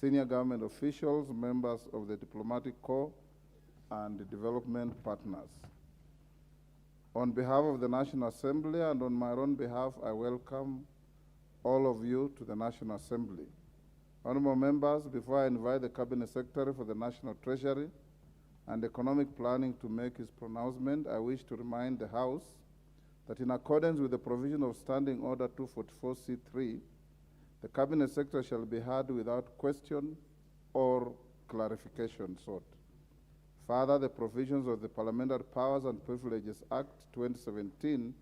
senior government officials, members of the diplomatic corps, and development partners. On behalf of the National Assembly and on my own behalf, I welcome all of you to the National Assembly. Honorable members, before I invite the Cabinet Secretary for the National Treasury and Economic Planning to make his pronouncement, I wish to remind the House that in accordance with the provision of Standing Order 244C3, the Cabinet Secretary shall be heard without question or clarification sought. Further, the provisions of the Parliamentary Powers and Privileges Act 2017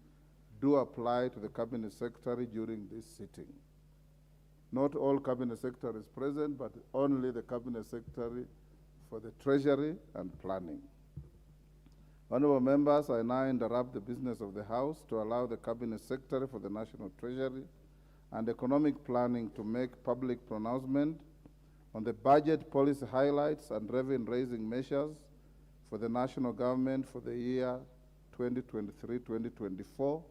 do apply to the Cabinet Secretary during this sitting. Not all Cabinet Secretaries present, but only the Cabinet Secretary for the Treasury and Planning. Honorable members, I now interrupt the business of the House to allow the Cabinet Secretary for the National Treasury and Economic Planning to make public pronouncement on the budget policy highlights and revenue-raising measures for the national government for the year 2023-2024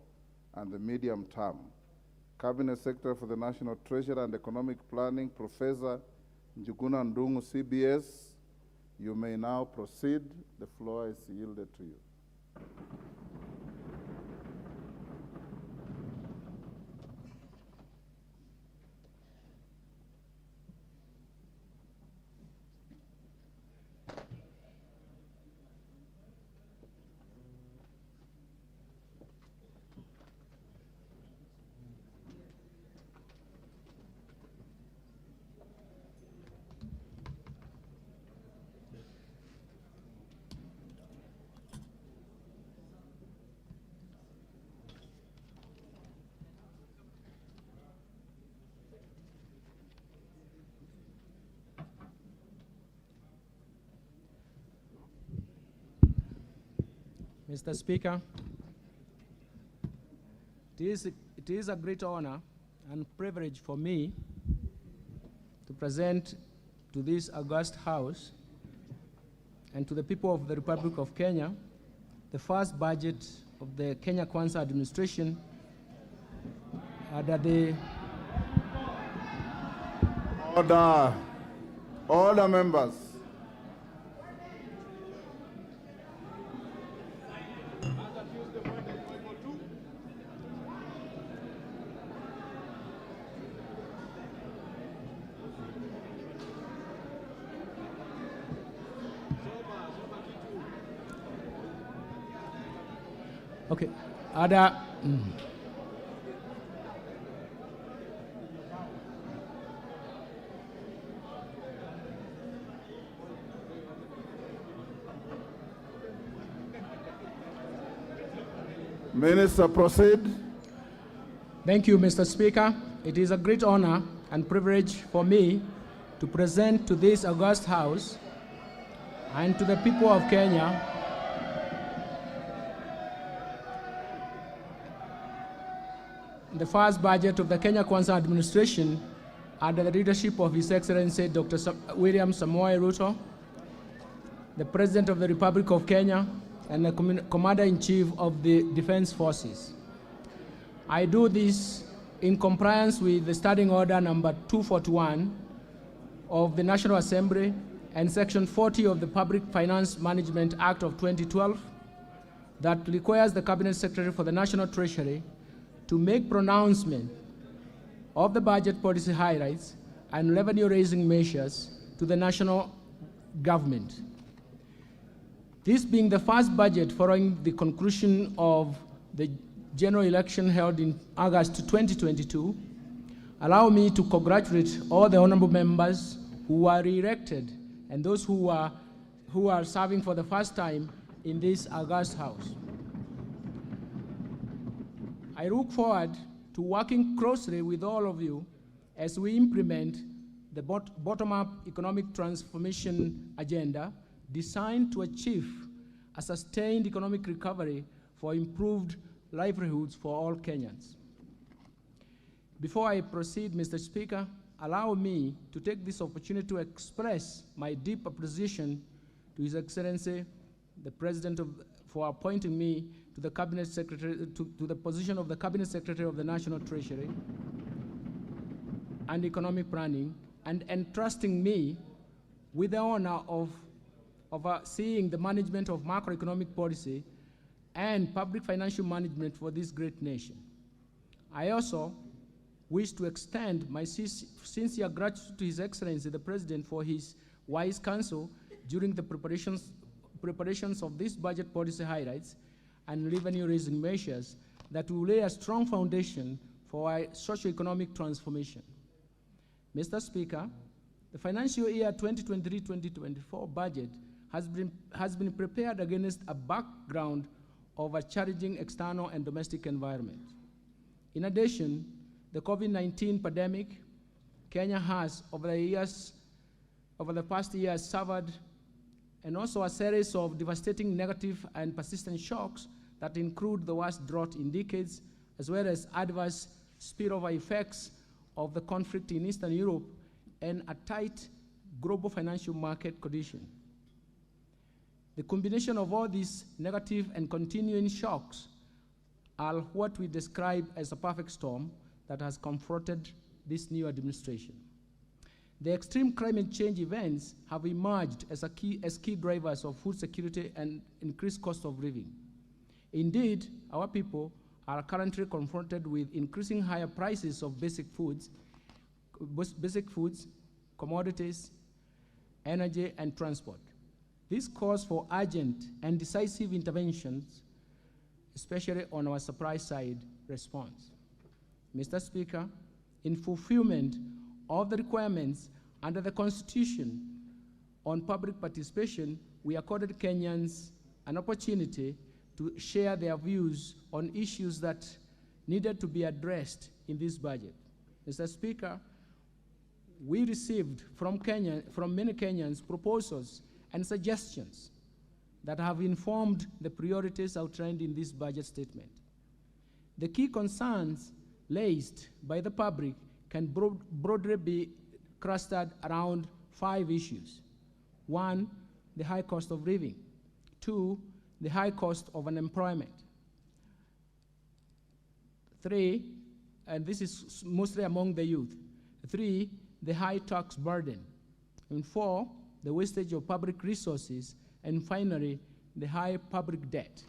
and the medium term. Cabinet Secretary for the National Treasury and Economic Planning, Professor Njuguna Ndung'U, CBS, you may now proceed. The floor is yielded to you. Mr. Speaker, it is a great honor and privilege for me to present to this august House and to the people of the Republic of Kenya the first budget of the Kenya Kwanza administration under the... Order, members. Okay, Ada. Minister, proceed. Thank you, Mr. Speaker. It is a great honor and privilege for me to present to this august House and to the people of Kenya the first budget of the Kenya Kwanza administration under the leadership of His Excellency Dr. William Samoei Ruto, the President of the Republic of Kenya, and the Commander-in-Chief of the Defense Forces. I do this in compliance with the Standing Order number 241 of the National Assembly and Section 40 of the Public Finance Management Act of 2012 that requires the Cabinet Secretary for the National Treasury to make pronouncement of the budget policy highlights and revenue-raising measures to the national government. This being the first budget following the conclusion of the general election held in August 2022, allow me to congratulate all the honorable members who were re-elected and those who are serving for the first time in this august House. I look forward to working closely with all of you as we implement the bottom-up economic transformation agenda designed to achieve a sustained economic recovery for improved livelihoods for all Kenyans. Before I proceed, Mr. Speaker, allow me to take this opportunity to express my deep appreciation to His Excellency, the President for appointing me to the Cabinet Secretary, to the position of the Cabinet Secretary of the National Treasury and Economic Planning and entrusting me with the honor of overseeing the management of macroeconomic policy and public financial management for this great nation. I also wish to extend my sincere gratitude to His Excellency the President for his wise counsel during the preparations of this budget policy highlights and revenue-raising measures that will lay a strong foundation for our socio-economic transformation. Mr. Speaker, the financial year 2023-2024 budget has been prepared against a background of a challenging external and domestic environment. In addition, the COVID-19 pandemic, Kenya has, over the past years, suffered and also a series of devastating negative and persistent shocks that include the worst drought in decades, as well as adverse spillover effects of the conflict in Eastern Europe and a tight global financial market condition. The combination of all these negative and continuing shocks are what we describe as a perfect storm that has confronted this new administration. The extreme climate change events have emerged as key drivers of food security and increased cost of living. Indeed, our people are currently confronted with increasing higher prices of basic foods, commodities, energy, and transport. This calls for urgent and decisive interventions, especially on our supply side response. Mr. Speaker, in fulfillment of the requirements under the Constitution on public participation, we accorded Kenyans an opportunity to share their views on issues that needed to be addressed in this budget. Mr. Speaker, we received from many Kenyans proposals and suggestions that have informed the priorities outlined in this budget statement. The key concerns raised by the public can broadly be clustered around 5 issues. 1, the high cost of living. 2, the high cost of unemployment. 3, and this is mostly among the youth. 3, the high tax burden. And 4, the wastage of public resources. And finally, the high public debt.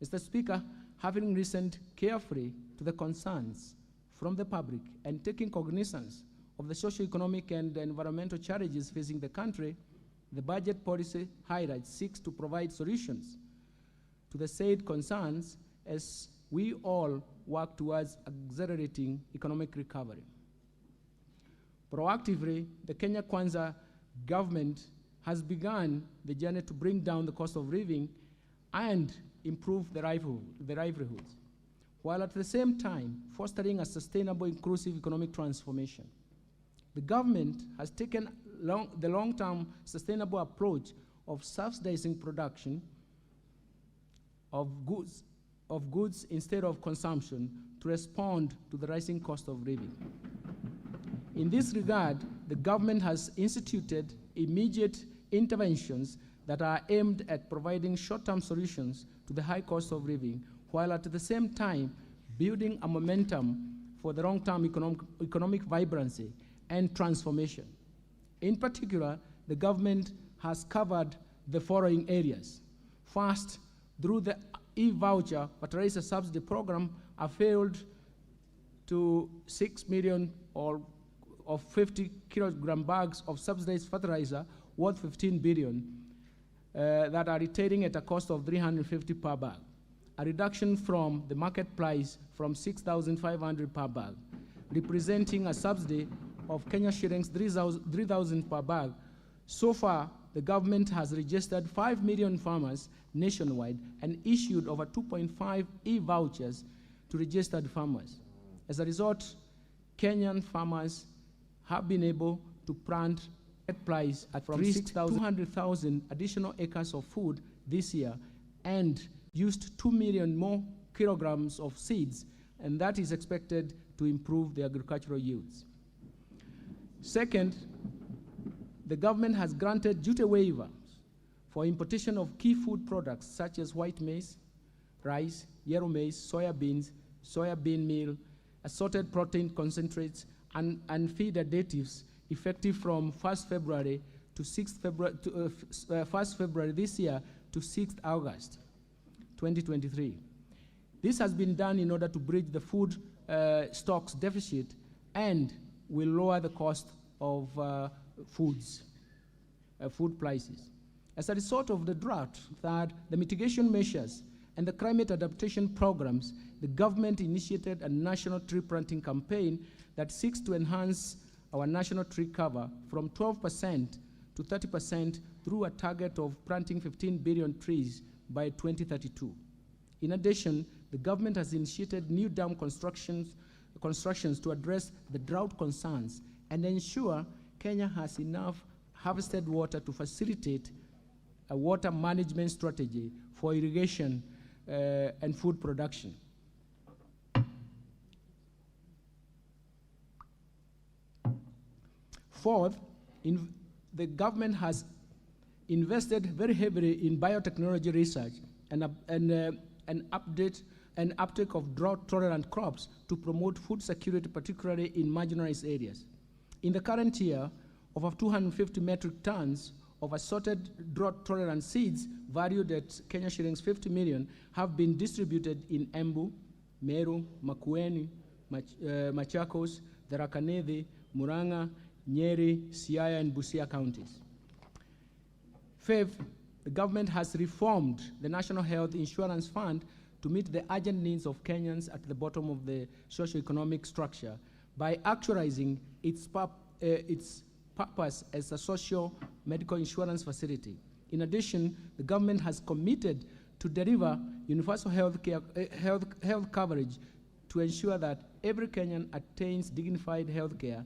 Mr. Speaker, having listened carefully to the concerns from the public and taking cognizance of the socio-economic and environmental challenges facing the country, the budget policy highlights seeks to provide solutions to the said concerns as we all work towards accelerating economic recovery. Proactively, the Kenya Kwanza government has begun the journey to bring down the cost of living and improve the livelihoods, while at the same time fostering a sustainable, inclusive economic transformation. The government has taken the long-term sustainable approach of subsidizing production of goods instead of consumption to respond to the rising cost of living. In this regard, the government has instituted immediate interventions that are aimed at providing short-term solutions to the high cost of living, while at the same time building a momentum for the long-term economic vibrancy and transformation. In particular, the government has covered the following areas. First, through the e-voucher fertilizer subsidy program, availed to 6 million of 50 kilogram bags of subsidized fertilizer worth 15 billion that are retailing at a cost of 350 per bag, a reduction from the market price from 6,500 per bag, representing a subsidy of Kenya shillings 3,000 per bag. So far, the government has registered 5 million farmers nationwide and issued over 2.5 e-vouchers to registered farmers. As a result, Kenyan farmers have been able to plant at price at least 200,000 additional acres of food this year and used 2 million more kilograms of seeds, and that is expected to improve the agricultural yields. Second, the government has granted duty waivers for importation of key food products such as white maize, rice, yellow maize, soya bean meal, assorted protein concentrates, and feed additives effective from 1st February to 6th February, 1st February this year to 6th August 2023. This has been done in order to bridge the food stocks deficit and will lower the cost of food prices. As a result of the drought, the mitigation measures and the climate adaptation programs, the government initiated a national tree planting campaign that seeks to enhance our national tree cover from 12% to 30% through a target of planting 15 billion trees by 2032. In addition, the government has initiated new dam constructions to address the drought concerns and ensure Kenya has enough harvested water to facilitate a water management strategy for irrigation and food production. Fourth, the government has invested very heavily in biotechnology research and uptake of drought-tolerant crops to promote food security, particularly in marginalized areas. In the current year, over 250 metric tons of assorted drought-tolerant seeds valued at Kenya shillings 50 million have been distributed in Embu, Meru, Makueni, Machakos, Tharaka Nithi, Murang'a, Nyeri, Siaya, and Busia counties. Fifth, the government has reformed the National Health Insurance Fund to meet the urgent needs of Kenyans at the bottom of the socio-economic structure by actualizing its purpose as a social medical insurance facility. In addition, the government has committed to deliver universal health coverage to ensure that every Kenyan attains dignified health care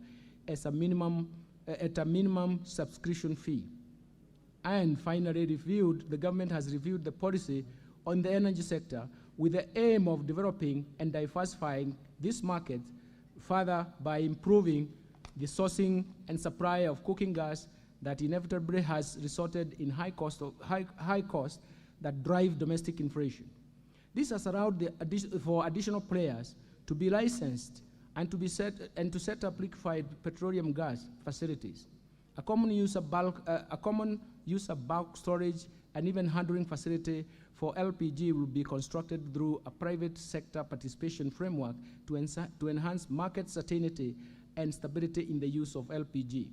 at a minimum subscription fee. And finally, the government has reviewed the policy on the energy sector with the aim of developing and diversifying this market further by improving the sourcing and supply of cooking gas that inevitably has resulted in high costs that drive domestic inflation. This has allowed for additional players to be licensed and to set up liquefied petroleum gas facilities. A common use of bulk storage and even handling facility for LPG will be constructed through a private sector participation framework to enhance market certainty and stability in the use of LPG.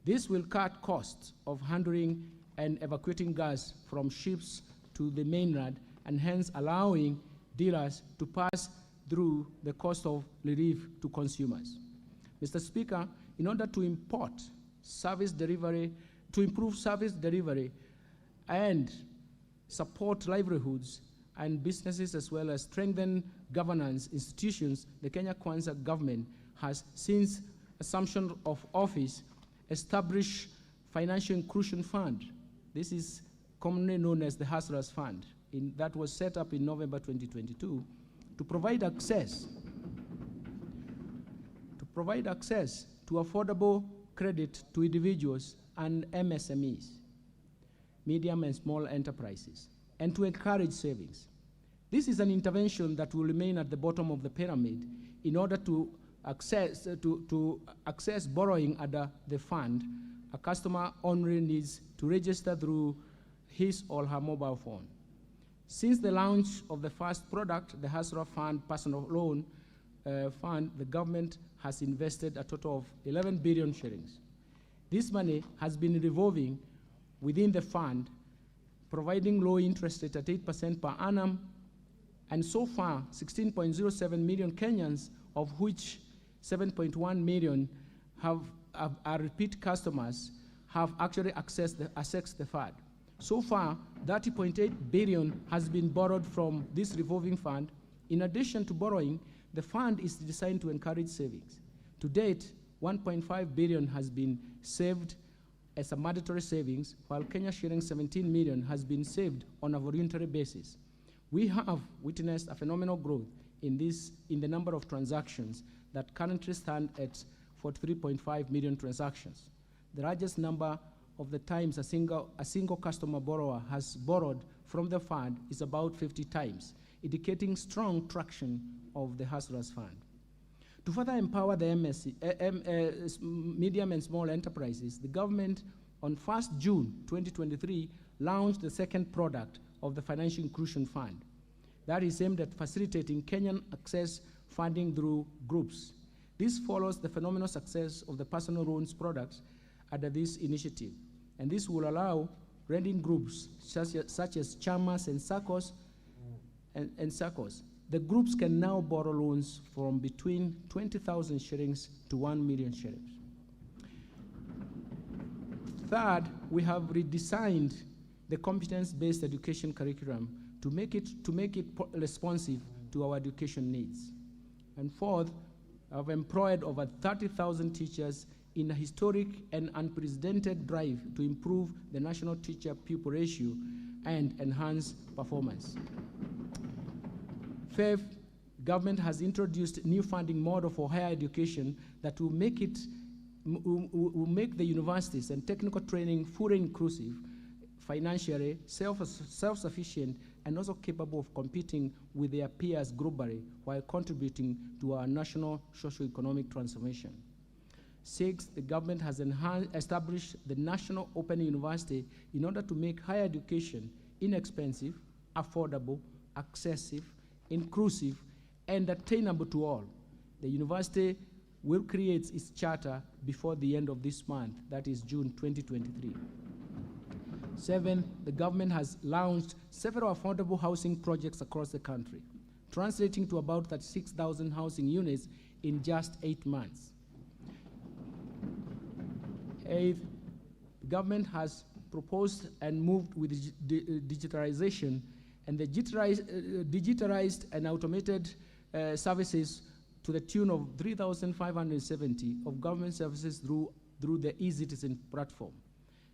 This will cut costs of handling and evacuating gas from ships to the mainland, and hence allowing dealers to pass through the cost of relief to consumers. Mr. Speaker, in order to improve service delivery and support livelihoods and businesses, as well as strengthen governance institutions, the Kenya Kwanza government has, since assumption of office, established Financial Inclusion Fund. This is commonly known as the Hustlers Fund. That was set up in November 2022 to provide access to affordable credit to individuals and MSMEs, medium and small enterprises, and to encourage savings. This is an intervention that will remain at the bottom of the pyramid in order to access borrowing under the fund. A customer only needs to register through his or her mobile phone. Since the launch of the first product, the Hustler Fund Personal Loan Fund, the government has invested a total of 11 billion shillings. This money has been revolving within the fund, providing low interest rate at 8% per annum, and so far 16.07 million Kenyans, of which 7.1 million are repeat customers, have actually accessed the fund. So far, 30.8 billion has been borrowed from this revolving fund. In addition to borrowing, the fund is designed to encourage savings. To date, 1.5 billion has been saved as a mandatory savings, while Kenya shillings 17 million has been saved on a voluntary basis. We have witnessed a phenomenal growth in the number of transactions that currently stand at 43.5 million transactions. The largest number of the times a single customer borrower has borrowed from the fund is about 50 times, indicating strong traction of the Hustlers Fund. To further empower the medium and small enterprises, the government on 1st June 2023 launched the second product of the Financial Inclusion Fund that is aimed at facilitating Kenyan access funding through groups. This follows the phenomenal success of the personal loans products under this initiative, and this will allow lending groups such as chamas and SACCOs and SACCOs. The groups can now borrow loans from between 20,000 shillings to 1 million shillings. Third, we have redesigned the competence-based education curriculum to make it responsive to our education needs. And fourth, I've employed over 30,000 teachers in a historic and unprecedented drive to improve the national teacher-pupil ratio and enhance performance. Fifth, government has introduced new funding model for higher education that will make the universities and technical training fully inclusive, financially self-sufficient, and also capable of competing with their peers globally while contributing to our national socio-economic transformation. Sixth, the government has established the National Open University in order to make higher education inexpensive, affordable, accessible, inclusive, and attainable to all. The university will create its charter before the end of this month, that is June 2023. Seventh, the government has launched several affordable housing projects across the country, translating to about 36,000 housing units in just 8 months. Eighth, the government has proposed and moved with digitalization, and the digitalized and automated services to the tune of 3,570 of government services through the eCitizen platform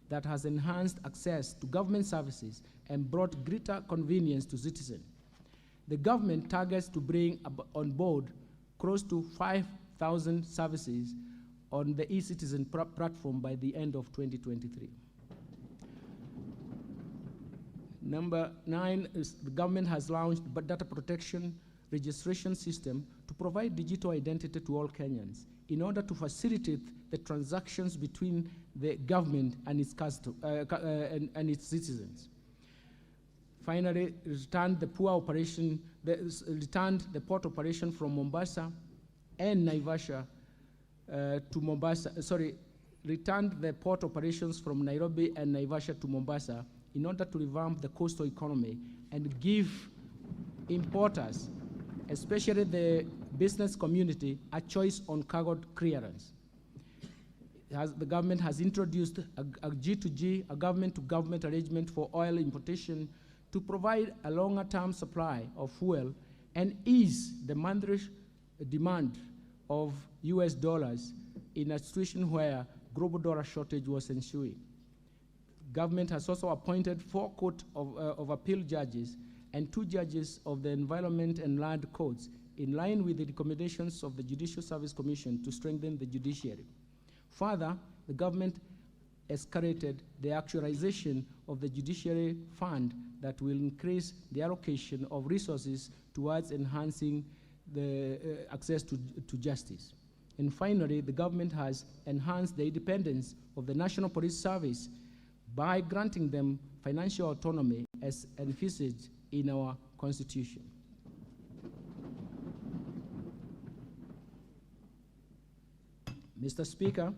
that has enhanced access to government services and brought greater convenience to citizens. The government targets to bring on board close to 5,000 services on the eCitizen platform by the end of 2023. Number 9 is the government has launched a data protection registration system to provide digital identity to all Kenyans in order to facilitate the transactions between the government and its citizens. Finally, returned the port operation from Mombasa and Naivasha to Mombasa, returned the port operations from Nairobi and Naivasha to Mombasa in order to revamp the coastal economy and give importers, especially the business community, a choice on cargo clearance. The government has introduced a G2G, a government-to-government arrangement for oil importation to provide a longer-term supply of fuel and ease the monthly demand of US dollars in a situation where global dollar shortage was ensuing. Government has also appointed 4 Court of Appeal judges and 2 judges of the Environment and Land Courts in line with the recommendations of the Judicial Service Commission to strengthen the judiciary. Further, the government escalated the actualization of the judiciary fund that will increase the allocation of resources towards enhancing the access to justice. And finally, the government has enhanced the independence of the National Police Service by granting them financial autonomy as envisaged in our Constitution. Mr. Speaker,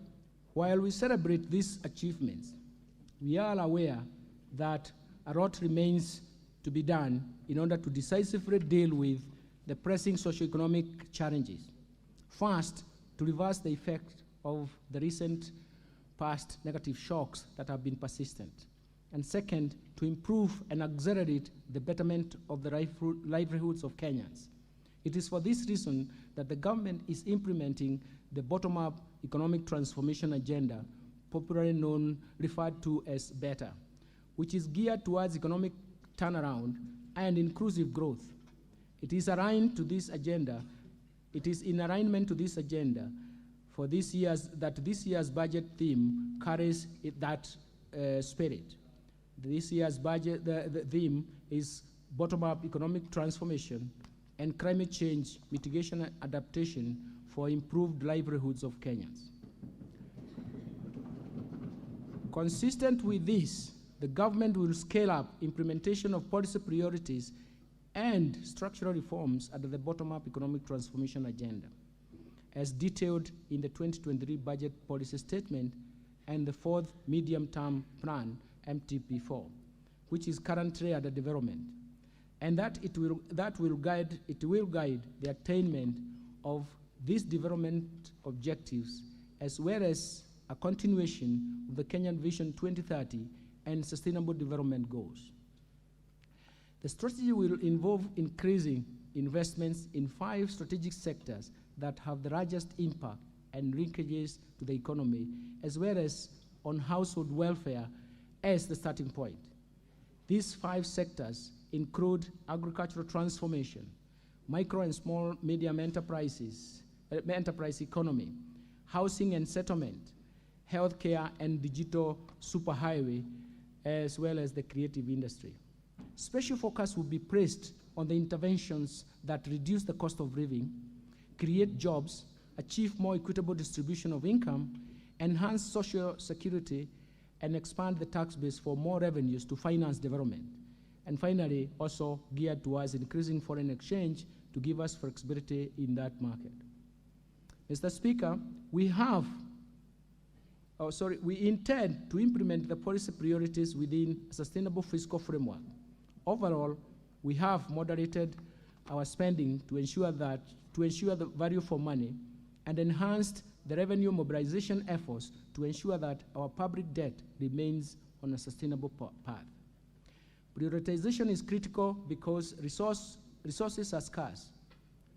while we celebrate these achievements, we are aware that a lot remains to be done in order to decisively deal with the pressing socioeconomic challenges. First, to reverse the effect of the recent past negative shocks that have been persistent. And second, to improve and accelerate the betterment of the livelihoods of Kenyans. It is for this reason that the government is implementing the bottom-up economic transformation agenda, popularly referred to as BETTER, which is geared towards economic turnaround and inclusive growth. It is aligned to this agenda. It is in alignment to this agenda for this year's budget theme carries that spirit. This year's budget, the theme is bottom-up economic transformation, and climate change mitigation and adaptation for improved livelihoods of Kenyans. Consistent with this, the government will scale up implementation of policy priorities and structural reforms under the bottom-up economic transformation agenda, as detailed in the 2023 budget policy statement and the fourth medium-term plan, MTP4, which is currently under development, and that it will guide the attainment of these development objectives, as well as a continuation of the Kenyan Vision 2030 and Sustainable Development Goals. The strategy will involve increasing investments in 5 strategic sectors that have the largest impact and linkages to the economy, as well as on household welfare as the starting point. These 5 sectors include agricultural transformation, micro and small medium enterprise economy, housing and settlement, healthcare and digital superhighway, as well as the creative industry. Special focus will be placed on the interventions that reduce the cost of living, create jobs, achieve more equitable distribution of income, enhance social security, and expand the tax base for more revenues to finance development. And finally, also geared towards increasing foreign exchange to give us flexibility in that market. Mr. Speaker, we intend to implement the policy priorities within a sustainable fiscal framework. Overall, we have moderated our spending to ensure the value for money and enhanced the revenue mobilization efforts to ensure that our public debt remains on a sustainable path. Prioritization is critical because resources are scarce,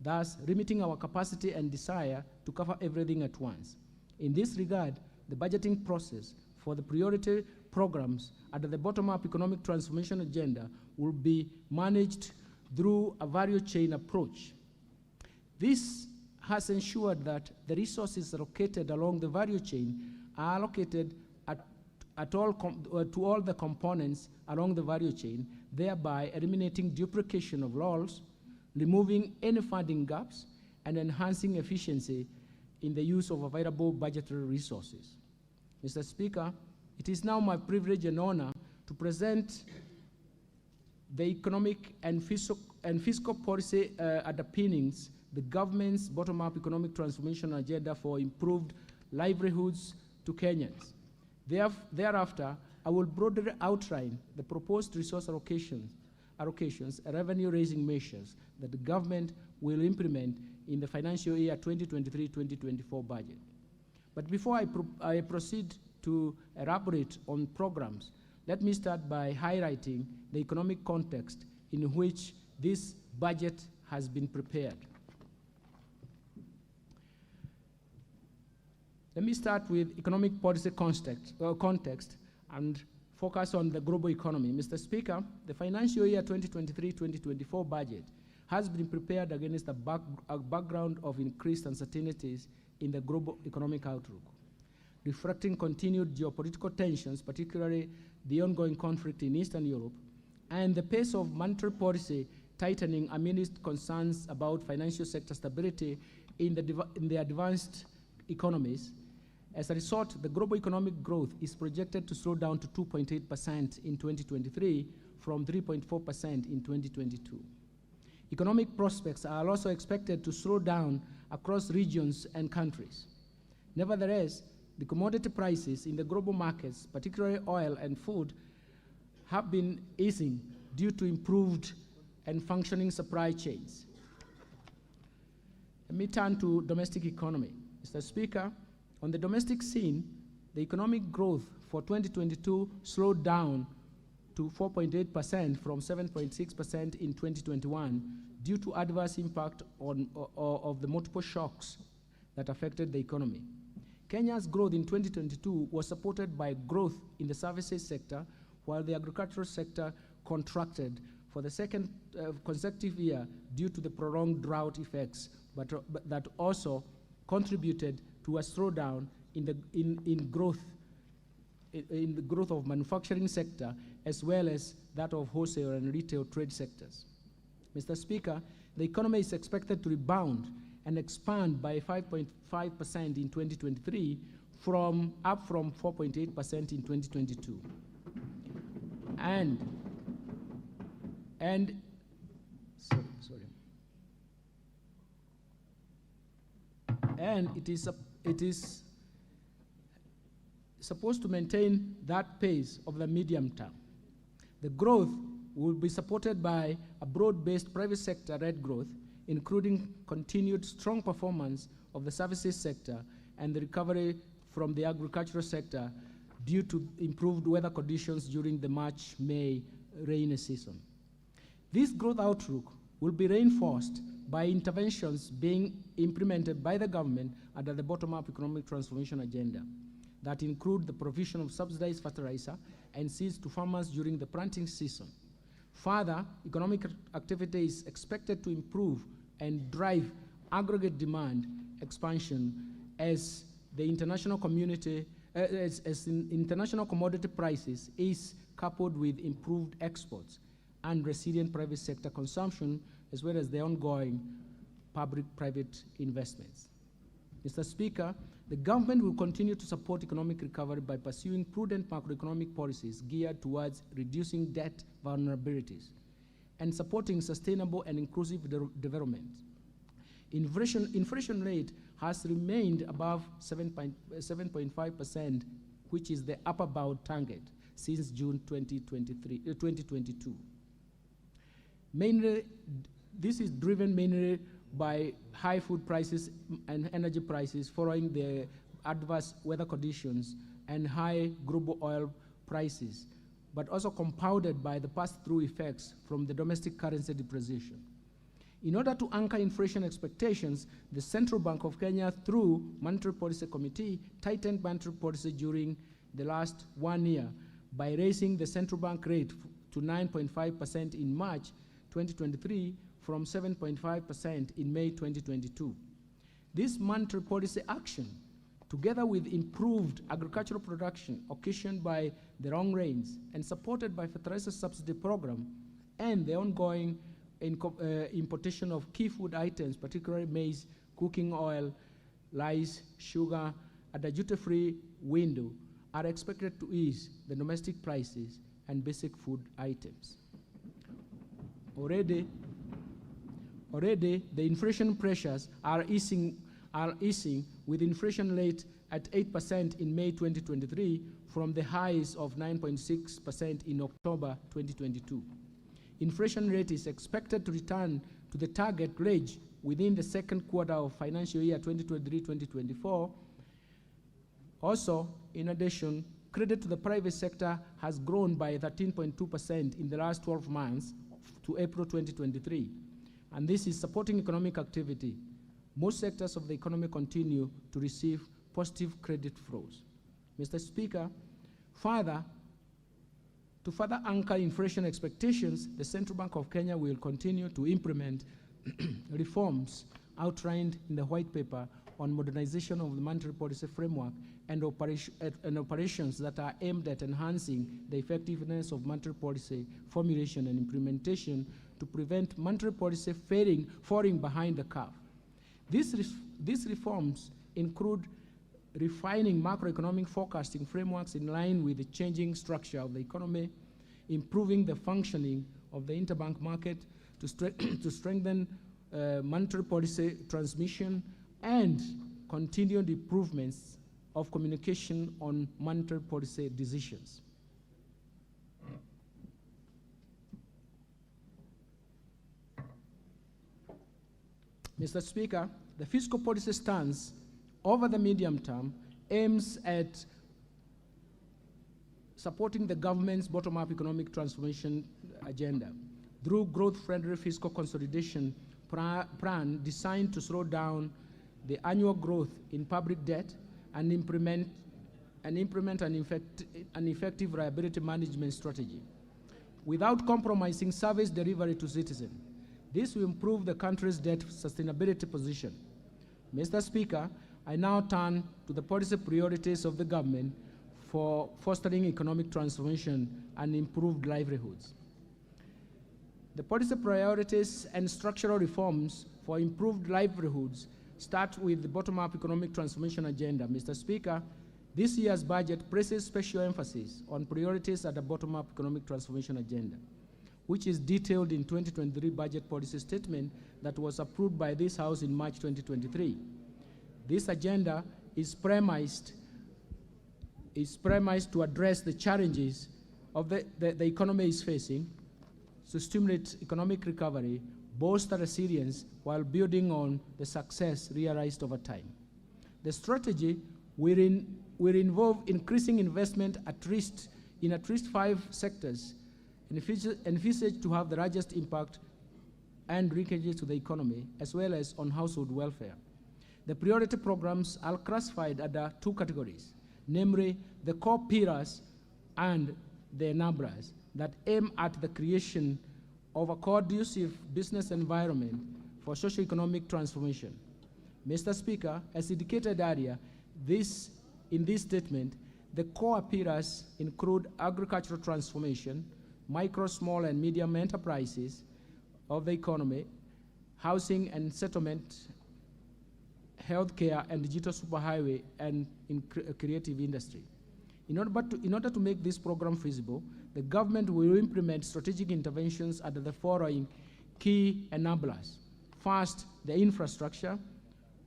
thus limiting our capacity and desire to cover everything at once. In this regard, the budgeting process for the priority programs under the bottom-up economic transformation agenda will be managed through a value chain approach. This has ensured that the resources located along the value chain are allocated to all the components along the value chain, thereby eliminating duplication of roles, removing any funding gaps, and enhancing efficiency in the use of available budgetary resources. Mr. Speaker, it is now my privilege and honor to present the economic and fiscal policy underpinnings the government's bottom-up economic transformation agenda for improved livelihoods to Kenyans. Thereafter, I will broadly outline the proposed resource allocations and revenue-raising measures that the government will implement in the financial year 2023-2024 budget. But before I proceed to elaborate on programs, let me start by highlighting the economic context in which this budget has been prepared. Let me start with economic policy context and focus on the global economy. Mr. Speaker, the financial year 2023-2024 budget has been prepared against a background of increased uncertainties in the global economic outlook, reflecting continued geopolitical tensions, particularly the ongoing conflict in Eastern Europe, and the pace of monetary policy tightening amidst concerns about financial sector stability in the advanced economies. As a result, the global economic growth is projected to slow down to 2.8% in 2023 from 3.4% in 2022. Economic prospects are also expected to slow down across regions and countries. Nevertheless, the commodity prices in the global markets, particularly oil and food, have been easing due to improved and functioning supply chains. Let me turn to domestic economy. Mr. Speaker, on the domestic scene, the economic growth for 2022 slowed down to 4.8% from 7.6% in 2021 due to adverse impact of the multiple shocks that affected the economy. Kenya's growth in 2022 was supported by growth in the services sector, while the agricultural sector contracted for the second consecutive year due to the prolonged drought effects, but that also contributed to a slowdown in the growth of manufacturing sector, as well as that of wholesale and retail trade sectors. Mr. Speaker, the economy is expected to rebound and expand by 5.5% in 2023, up from 4.8% in 2022. And it is supposed to maintain that pace of the medium term. The growth will be supported by a broad-based private sector-led growth, including continued strong performance of the services sector and the recovery from the agricultural sector due to improved weather conditions during the March-May rainy season. This growth outlook will be reinforced by interventions being implemented by the government under the bottom-up economic transformation agenda that include the provision of subsidized fertilizer and seeds to farmers during the planting season. Further, economic activity is expected to improve and drive aggregate demand expansion as the international community, international commodity prices is coupled with improved exports and resilient private sector consumption, as well as the ongoing public-private investments. Mr. Speaker, the government will continue to support economic recovery by pursuing prudent macroeconomic policies geared towards reducing debt vulnerabilities and supporting sustainable and inclusive development. Inflation rate has remained above 7.5%, which is the upper bound target since June 2022. This is driven mainly by high food prices and energy prices following the adverse weather conditions and high global oil prices, but also compounded by the pass-through effects from the domestic currency depreciation. In order to anchor inflation expectations, the Central Bank of Kenya, through Monetary Policy Committee, tightened monetary policy during the last 1 year by raising the central bank rate to 9.5% in March 2023 from 7.5% in May 2022. This monetary policy action, together with improved agricultural production occasioned by the long rains and supported by fertilizer subsidy program and the ongoing importation of key food items, particularly maize, cooking oil, rice, sugar, at a duty-free window, are expected to ease the domestic prices and basic food items. Already, the inflation pressures are easing with inflation rate at 8% in May 2023 from the highs of 9.6% in October 2022. Inflation rate is expected to return to the target range within the second quarter of financial year 2023-2024. Also, in addition, credit to the private sector has grown by 13.2% in the last 12 months to April 2023, and this is supporting economic activity. Most sectors of the economy continue to receive positive credit flows. Mr. Speaker, to further anchor inflation expectations, the Central Bank of Kenya will continue to implement reforms outlined in the White Paper on modernization of the monetary policy framework and operations that are aimed at enhancing the effectiveness of monetary policy formulation and implementation to prevent monetary policy falling behind the curve. These reforms include refining macroeconomic forecasting frameworks in line with the changing structure of the economy, improving the functioning of the interbank market to strengthen monetary policy transmission, and continued improvements of communication on monetary policy decisions. Mr. Speaker, the fiscal policy stance over the medium term aims at supporting the government's bottom-up economic transformation agenda through growth-friendly fiscal consolidation plan designed to slow down the annual growth in public debt and implement an effective liability management strategy without compromising service delivery to citizens. This will improve the country's debt sustainability position. Mr. Speaker, I now turn to the policy priorities of the government for fostering economic transformation and improved livelihoods. The policy priorities and structural reforms for improved livelihoods start with the bottom-up economic transformation agenda. Mr. Speaker, this year's budget places special emphasis on priorities at the bottom-up economic transformation agenda, which is detailed in 2023 budget policy statement that was approved by this House in March 2023. This agenda is premised to address the challenges of the economy is facing, to stimulate economic recovery, bolster resilience, while building on the success realized over time. The strategy will involve increasing investment in at least 5 sectors envisaged to have the largest impact and linkages to the economy, as well as on household welfare. The priority programs are classified under 2 categories, namely the core pillars and the enablers that aim at the creation of a conducive business environment for socio-economic transformation. Mr. Speaker, as indicated earlier, in this statement, the core pillars include agricultural transformation, micro, small, and medium enterprises of the economy, housing and settlement, healthcare, and digital superhighway, and in creative industry. In order to make this program feasible, the government will implement strategic interventions under the following key enablers. First, the infrastructure,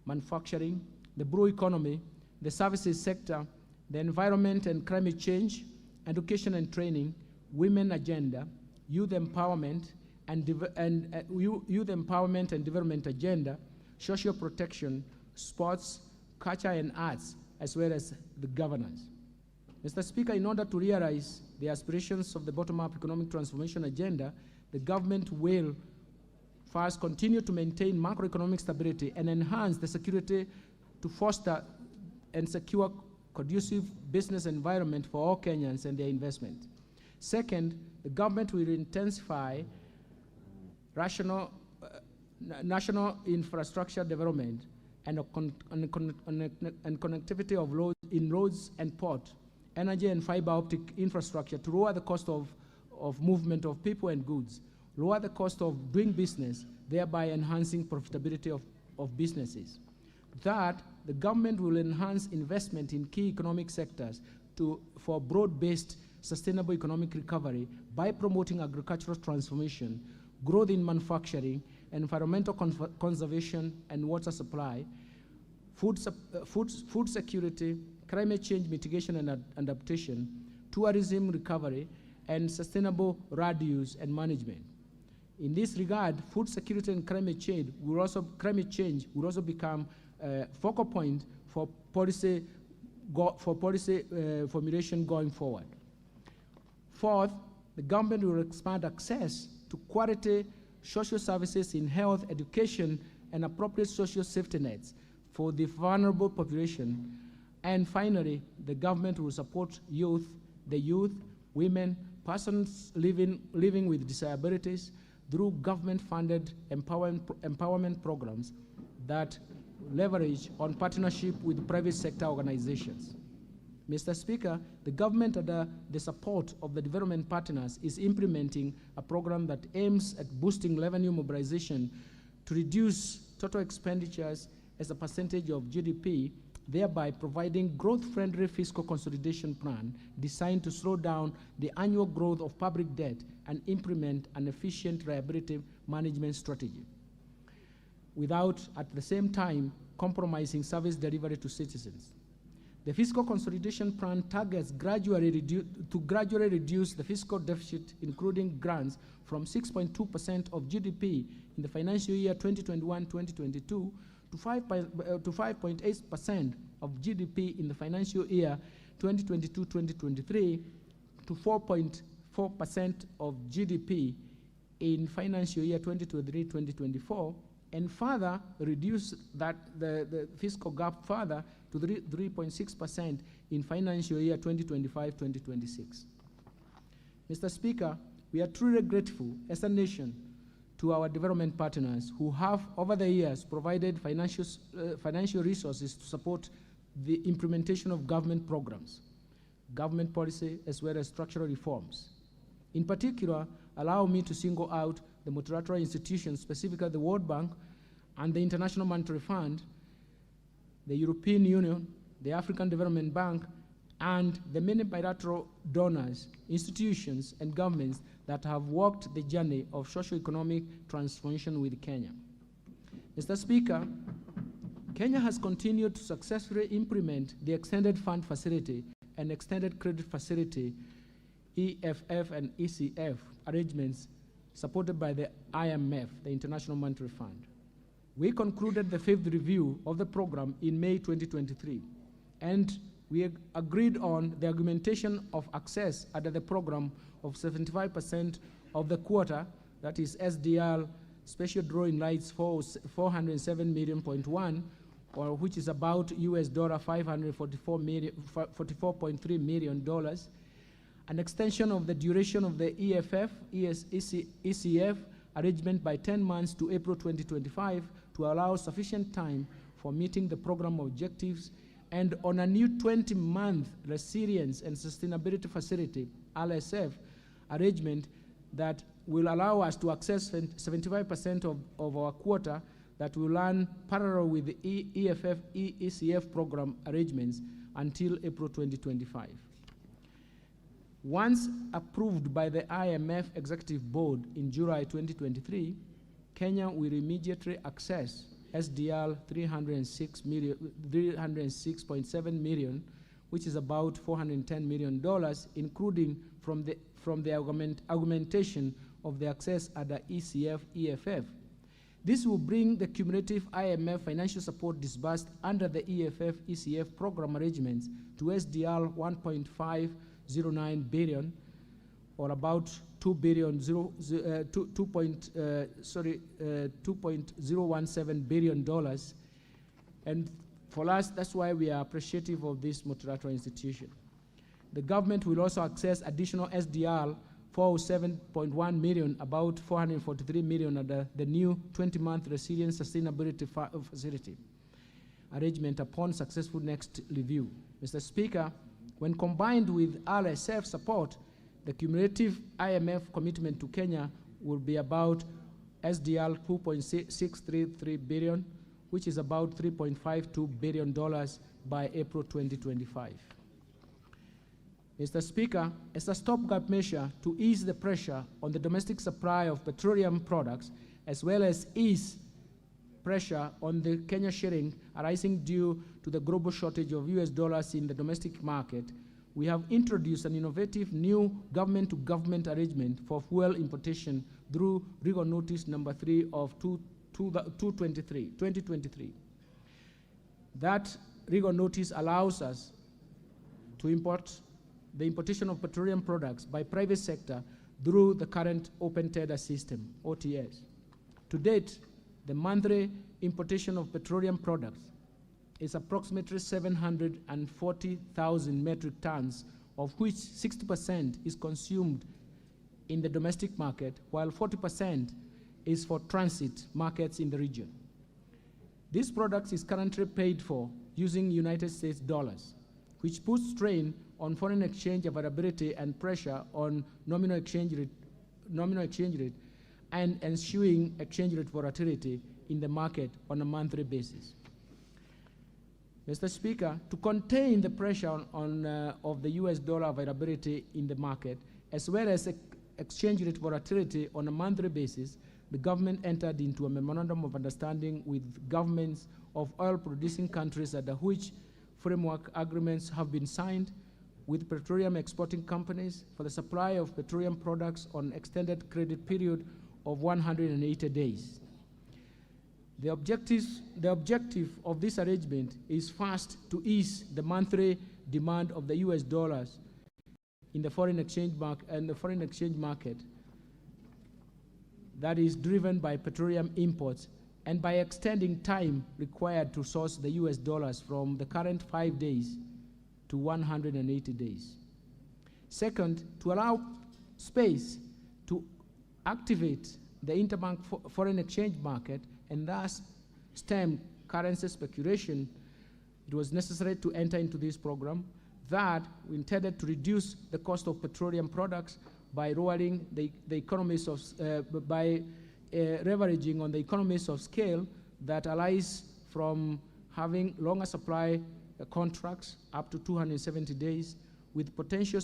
manufacturing, the blue economy, the services sector, the environment and climate change, education and training, women agenda, youth empowerment and development agenda, social protection, sports, culture and arts, as well as the governance. Mr. Speaker, in order to realize the aspirations of the bottom-up economic transformation agenda, the government will first continue to maintain macroeconomic stability and enhance the security to foster and secure conducive business environment for all Kenyans and their investment. Second, the government will intensify national infrastructure development and connectivity of roads and port, energy and fiber optic infrastructure to lower the cost of movement of people and goods, lower the cost of doing business, thereby enhancing profitability of businesses. Third, the government will enhance investment in key economic sectors for broad-based sustainable economic recovery by promoting agricultural transformation, growth in manufacturing, environmental conservation and water supply, food security, climate change mitigation and adaptation, tourism recovery, and sustainable land use and management. In this regard, food security and climate change will also become a focal point for policy formulation going forward. Fourth, the government will expand access to quality social services in health, education, and appropriate social safety nets for the vulnerable population. And finally, the government will support youth, women, persons living with disabilities through government-funded empowerment programs that leverage on partnership with private sector organizations. Mr. Speaker, the government, under the support of the development partners, is implementing a program that aims at boosting revenue mobilization to reduce total expenditures as a percentage of GDP, thereby providing growth-friendly fiscal consolidation plan designed to slow down the annual growth of public debt and implement an efficient liability management strategy, without, at the same time, compromising service delivery to citizens. The fiscal consolidation plan targets to gradually reduce the fiscal deficit, including grants, from 6.2% of GDP in the financial year 2021-2022 to 5.8% of GDP in the financial year 2022-2023 to 4.4% of GDP in financial year 2023-2024, and further reduce the fiscal gap further to 3.6% in financial year 2025-2026. Mr. Speaker, we are truly grateful as a nation to our development partners who have, over the years, provided financial resources to support the implementation of government programs, government policy, as well as structural reforms. In particular, allow me to single out the multilateral institutions, specifically the World Bank and the International Monetary Fund, the European Union, the African Development Bank, and the many bilateral donors, institutions, and governments that have walked the journey of socio-economic transformation with Kenya. Mr. Speaker, Kenya has continued to successfully implement the Extended Fund Facility and Extended Credit Facility, EFF and ECF arrangements supported by the IMF, the International Monetary Fund. We concluded the 5th review of the program in May 2023, and we agreed on the augmentation of access under the program of 75% of the quota, that is SDR special drawing rights for 407 million.1, or which is about US dollar 44.3 million dollars, an extension of the duration of the EFF, ECF arrangement by 10 months to April 2025 to allow sufficient time for meeting the program objectives, and on a new 20-month Resilience and Sustainability Facility, RSF, arrangement that will allow us to access 75% of our quota that will run parallel with the EFF, ECF program arrangements until April 2025. Once approved by the IMF Executive Board in July 2023, Kenya will immediately access SDR 306.7 million, which is about $410 million, including from the augmentation of the access under ECF, EFF. This will bring the cumulative IMF financial support disbursed under the EFF, ECF program arrangements to SDR 1.509 billion, or about $2.017 billion. And for us, that's why we are appreciative of this multilateral institution. The government will also access additional SDR 407.1 million, about 443 million under the new 20-month Resilience Sustainability Facility arrangement upon successful next review. Mr. Speaker, when combined with RSF support, the cumulative IMF commitment to Kenya will be about SDR 2.633 billion, which is about $3.52 billion by April 2025. Mr. Speaker, as a stopgap measure to ease the pressure on the domestic supply of petroleum products, as well as ease pressure on the Kenya shilling arising due to the global shortage of US dollars in the domestic market, we have introduced an innovative new government-to-government arrangement for fuel importation through Regal Notice number 3 of 2023. That Regal Notice allows us to import the importation of petroleum products by private sector through the current open tender system, OTS. To date, the monthly importation of petroleum products is approximately 740,000 metric tons, of which 60% is consumed in the domestic market, while 40% is for transit markets in the region. This product is currently paid for using United States dollars, which puts strain on foreign exchange availability and pressure on nominal exchange rate and ensuing exchange rate volatility in the market on a monthly basis. Mr. Speaker, to contain the pressure of the US dollar availability in the market, as well as exchange rate volatility on a monthly basis, the government entered into a memorandum of understanding with governments of oil-producing countries under which framework agreements have been signed with petroleum exporting companies for the supply of petroleum products on extended credit period of 180 days. The objective of this arrangement is first to ease the monthly demand of the US dollars in the foreign exchange market that is driven by petroleum imports, and by extending time required to source the US dollars from the current 5 days to 180 days. Second, to allow space to activate the interbank foreign exchange market and thus stem currency speculation, it was necessary to enter into this program that we intended to reduce the cost of petroleum products by lowering the economies of, leveraging on the economies of scale that arise from having longer supply contracts up to 270 days with potential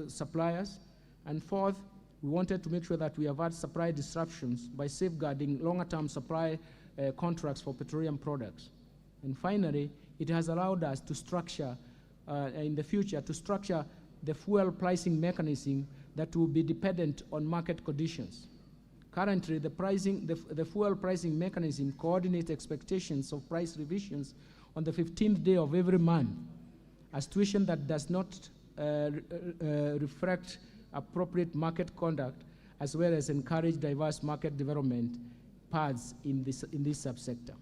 suppliers. And fourth, we wanted to make sure that we avoid supply disruptions by safeguarding longer-term supply contracts for petroleum products. And finally, it has allowed us to structure, in the future, to structure the fuel pricing mechanism that will be dependent on market conditions. Currently, the fuel pricing mechanism coordinates expectations of price revisions on the 15th day of every month, a situation that does not reflect appropriate market conduct, as well as encourage diverse market development paths in this subsector.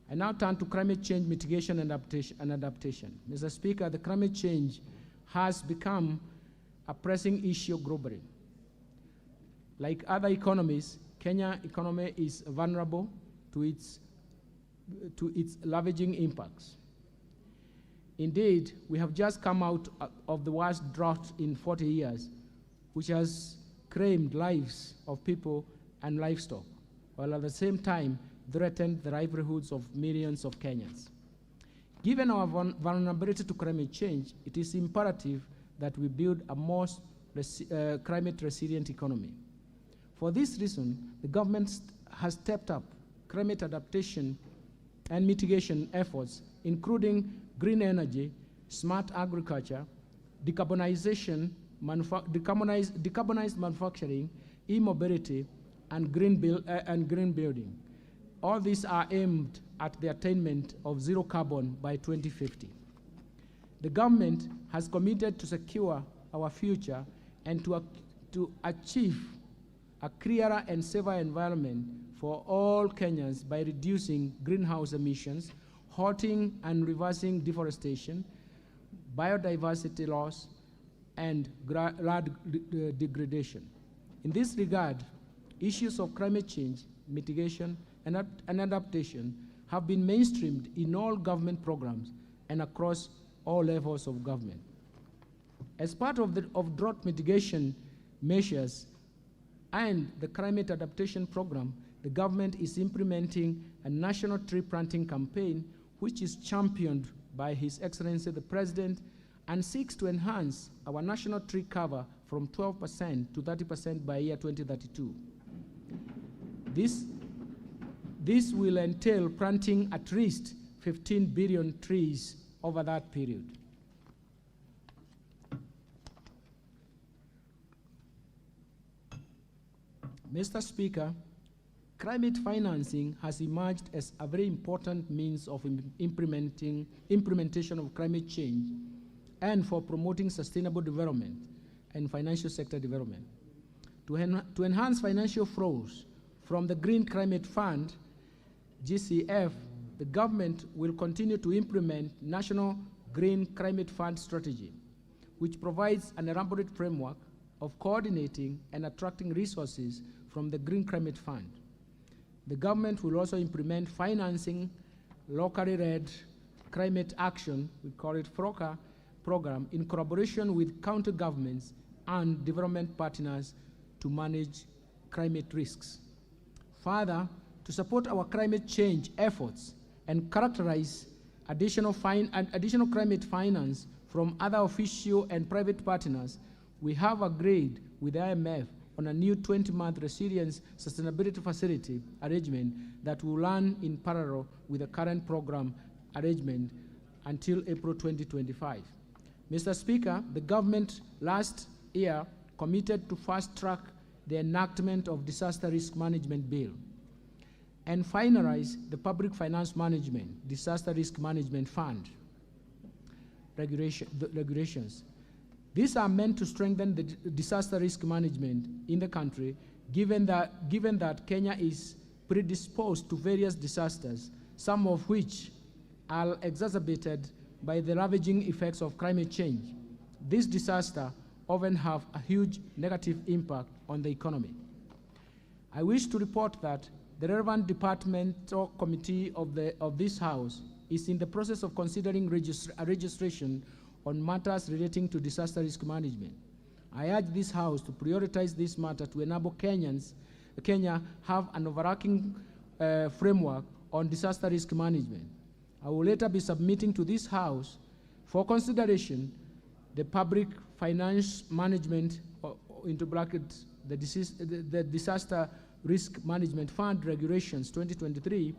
I now turn to climate change mitigation and adaptation. Mr. Speaker, the climate change has become a pressing issue globally. Like other economies, Kenya's economy is vulnerable to its ravaging impacts. Indeed, we have just come out of the worst drought in 40 years, which has claimed lives of people and livestock, while at the same time threatened the livelihoods of millions of Kenyans. Given our vulnerability to climate change, it is imperative that we build a more climate-resilient economy. For this reason, the government has stepped up climate adaptation and mitigation efforts, including green energy, smart agriculture, decarbonized manufacturing, e-mobility, and green building. All these are aimed at the attainment of zero carbon by 2050. The government has committed to secure our future and to achieve a clearer and safer environment for all Kenyans by reducing greenhouse emissions, halting and reversing deforestation, biodiversity loss, and land degradation. In this regard, issues of climate change, mitigation, and adaptation have been mainstreamed in all government programs and across all levels of government. As part of drought mitigation measures and the climate adaptation program, the government is implementing a national tree planting campaign, which is championed by His Excellency the President and seeks to enhance our national tree cover from 12% to 30% by year 2032. This will entail planting at least 15 billion trees over that period. Mr. Speaker, climate financing has emerged as a very important means of implementation of climate change and for promoting sustainable development and financial sector development. To enhance financial flows from the Green Climate Fund, GCF, the government will continue to implement National Green Climate Fund strategy, which provides an elaborate framework of coordinating and attracting resources from the Green Climate Fund. The government will also implement financing locally led climate action, we call it FROCA, program in collaboration with county governments and development partners to manage climate risks. Further, to support our climate change efforts and characterize additional climate finance from other official and private partners, we have agreed with the IMF on a new 20-month resilience sustainability facility arrangement that will run in parallel with the current program arrangement until April 2025. Mr. Speaker, the government last year committed to fast-track the enactment of Disaster Risk Management Bill and finalize the Public Finance Management, Disaster Risk Management Fund regulations. These are meant to strengthen the disaster risk management in the country, given that Kenya is predisposed to various disasters, some of which are exacerbated by the ravaging effects of climate change. These disasters often have a huge negative impact on the economy. I wish to report that the relevant departmental committee of this House is in the process of considering a registration on matters relating to disaster risk management. I urge this House to prioritize this matter to enable Kenya have an overarching framework on disaster risk management. I will later be submitting to this House for consideration the Public Finance Management, into brackets, the Disaster Risk Management Fund Regulations 2023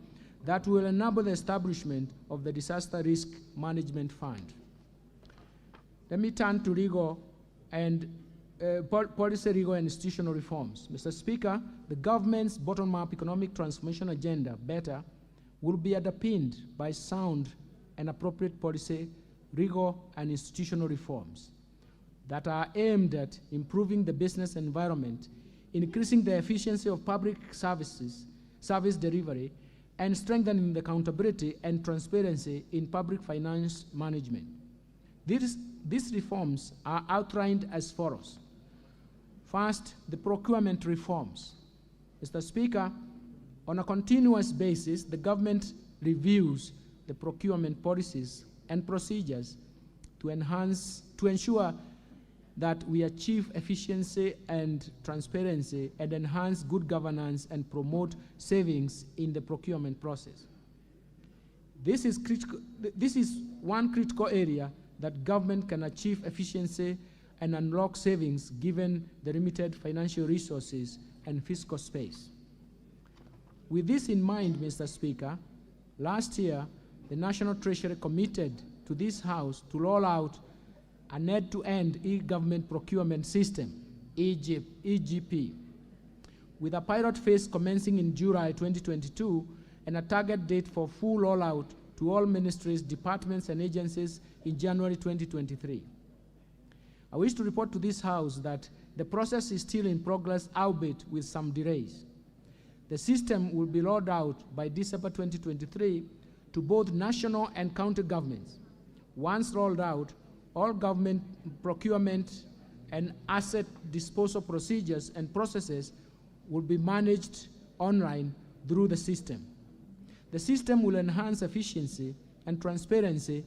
that will enable the establishment of the Disaster Risk Management Fund. Let me turn to legal and policy, legal and institutional reforms. Mr. Speaker, the government's bottom-up economic transformation agenda, BETTER, will be underpinned by sound and appropriate policy, legal and institutional reforms that are aimed at improving the business environment, increasing the efficiency of public service delivery, and strengthening the accountability and transparency in public finance management. These reforms are outlined as follows. First, the procurement reforms. Mr. Speaker, on a continuous basis, the government reviews the procurement policies and procedures to ensure that we achieve efficiency and transparency and enhance good governance and promote savings in the procurement process. This is one critical area that government can achieve efficiency and unlock savings given the limited financial resources and fiscal space. With this in mind, Mr. Speaker, last year, the National Treasury committed to this House to roll out an end-to-end e-government procurement system, EGP, with a pilot phase commencing in July 2022 and a target date for full rollout to all ministries, departments, and agencies in January 2023. I wish to report to this House that the process is still in progress, albeit with some delays. The system will be rolled out by December 2023 to both national and county governments. Once rolled out, all government procurement and asset disposal procedures and processes will be managed online through the system. The system will enhance efficiency and transparency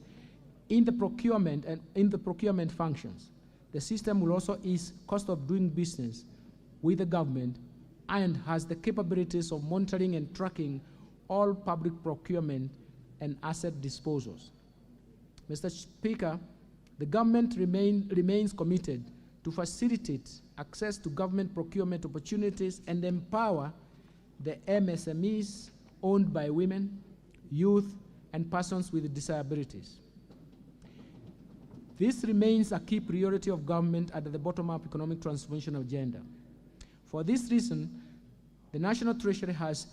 in the procurement and in the procurement functions. The system will also ease cost of doing business with the government and has the capabilities of monitoring and tracking all public procurement and asset disposals. Mr. Speaker, the government remains committed to facilitate access to government procurement opportunities and empower the MSMEs owned by women, youth, and persons with disabilities. This remains a key priority of government under the bottom-up economic transformation agenda. For this reason, the National Treasury has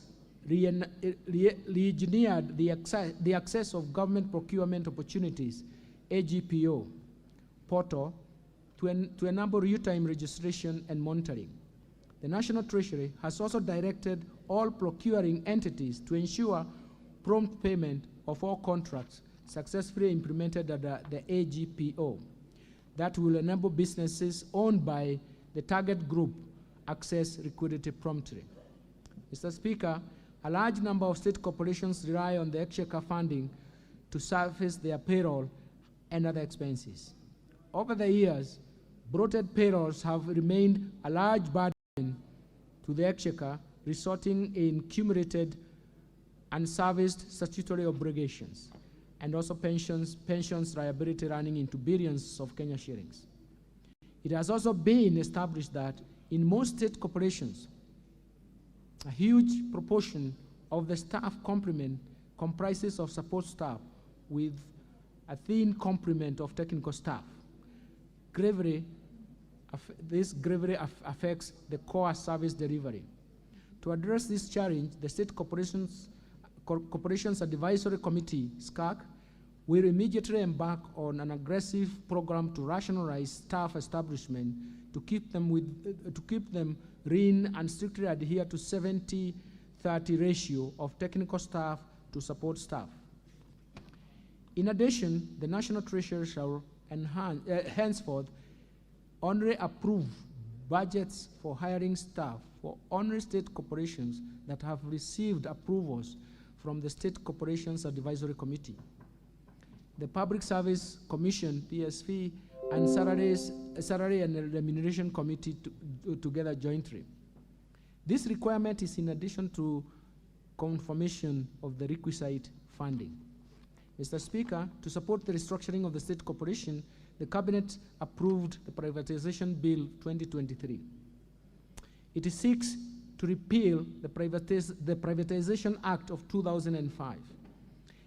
re-engineered the access of government procurement opportunities, AGPO, portal to enable real-time registration and monitoring. The National Treasury has also directed all procuring entities to ensure prompt payment of all contracts successfully implemented under the AGPO that will enable businesses owned by the target group access liquidity promptly. Mr. Speaker, a large number of state corporations rely on the exchequer funding to service their payroll and other expenses. Over the years, bloated payrolls have remained a large burden to the exchequer, resulting in accumulated unserviced statutory obligations and also pensions liability running into billions of Kenya shillings. It has also been established that in most state corporations, a huge proportion of the staff complement comprises of support staff with a thin complement of technical staff. This gravely affects the core service delivery. To address this challenge, the State Corporations Advisory Committee, SCAC, will immediately embark on an aggressive program to rationalize staff establishment to keep them lean and strictly adhere to 70-30 ratio of technical staff to support staff. In addition, the National Treasury shall henceforth only approve budgets for hiring staff for only state corporations that have received approvals from the State Corporations Advisory Committee. the Public Service Commission, PSV, and Salary and Remuneration Committee together jointly. This requirement is in addition to confirmation of the requisite funding. Mr. Speaker, to support the restructuring of the state corporation, the Cabinet approved the Privatization Bill 2023. It seeks to repeal the Privatization Act of 2005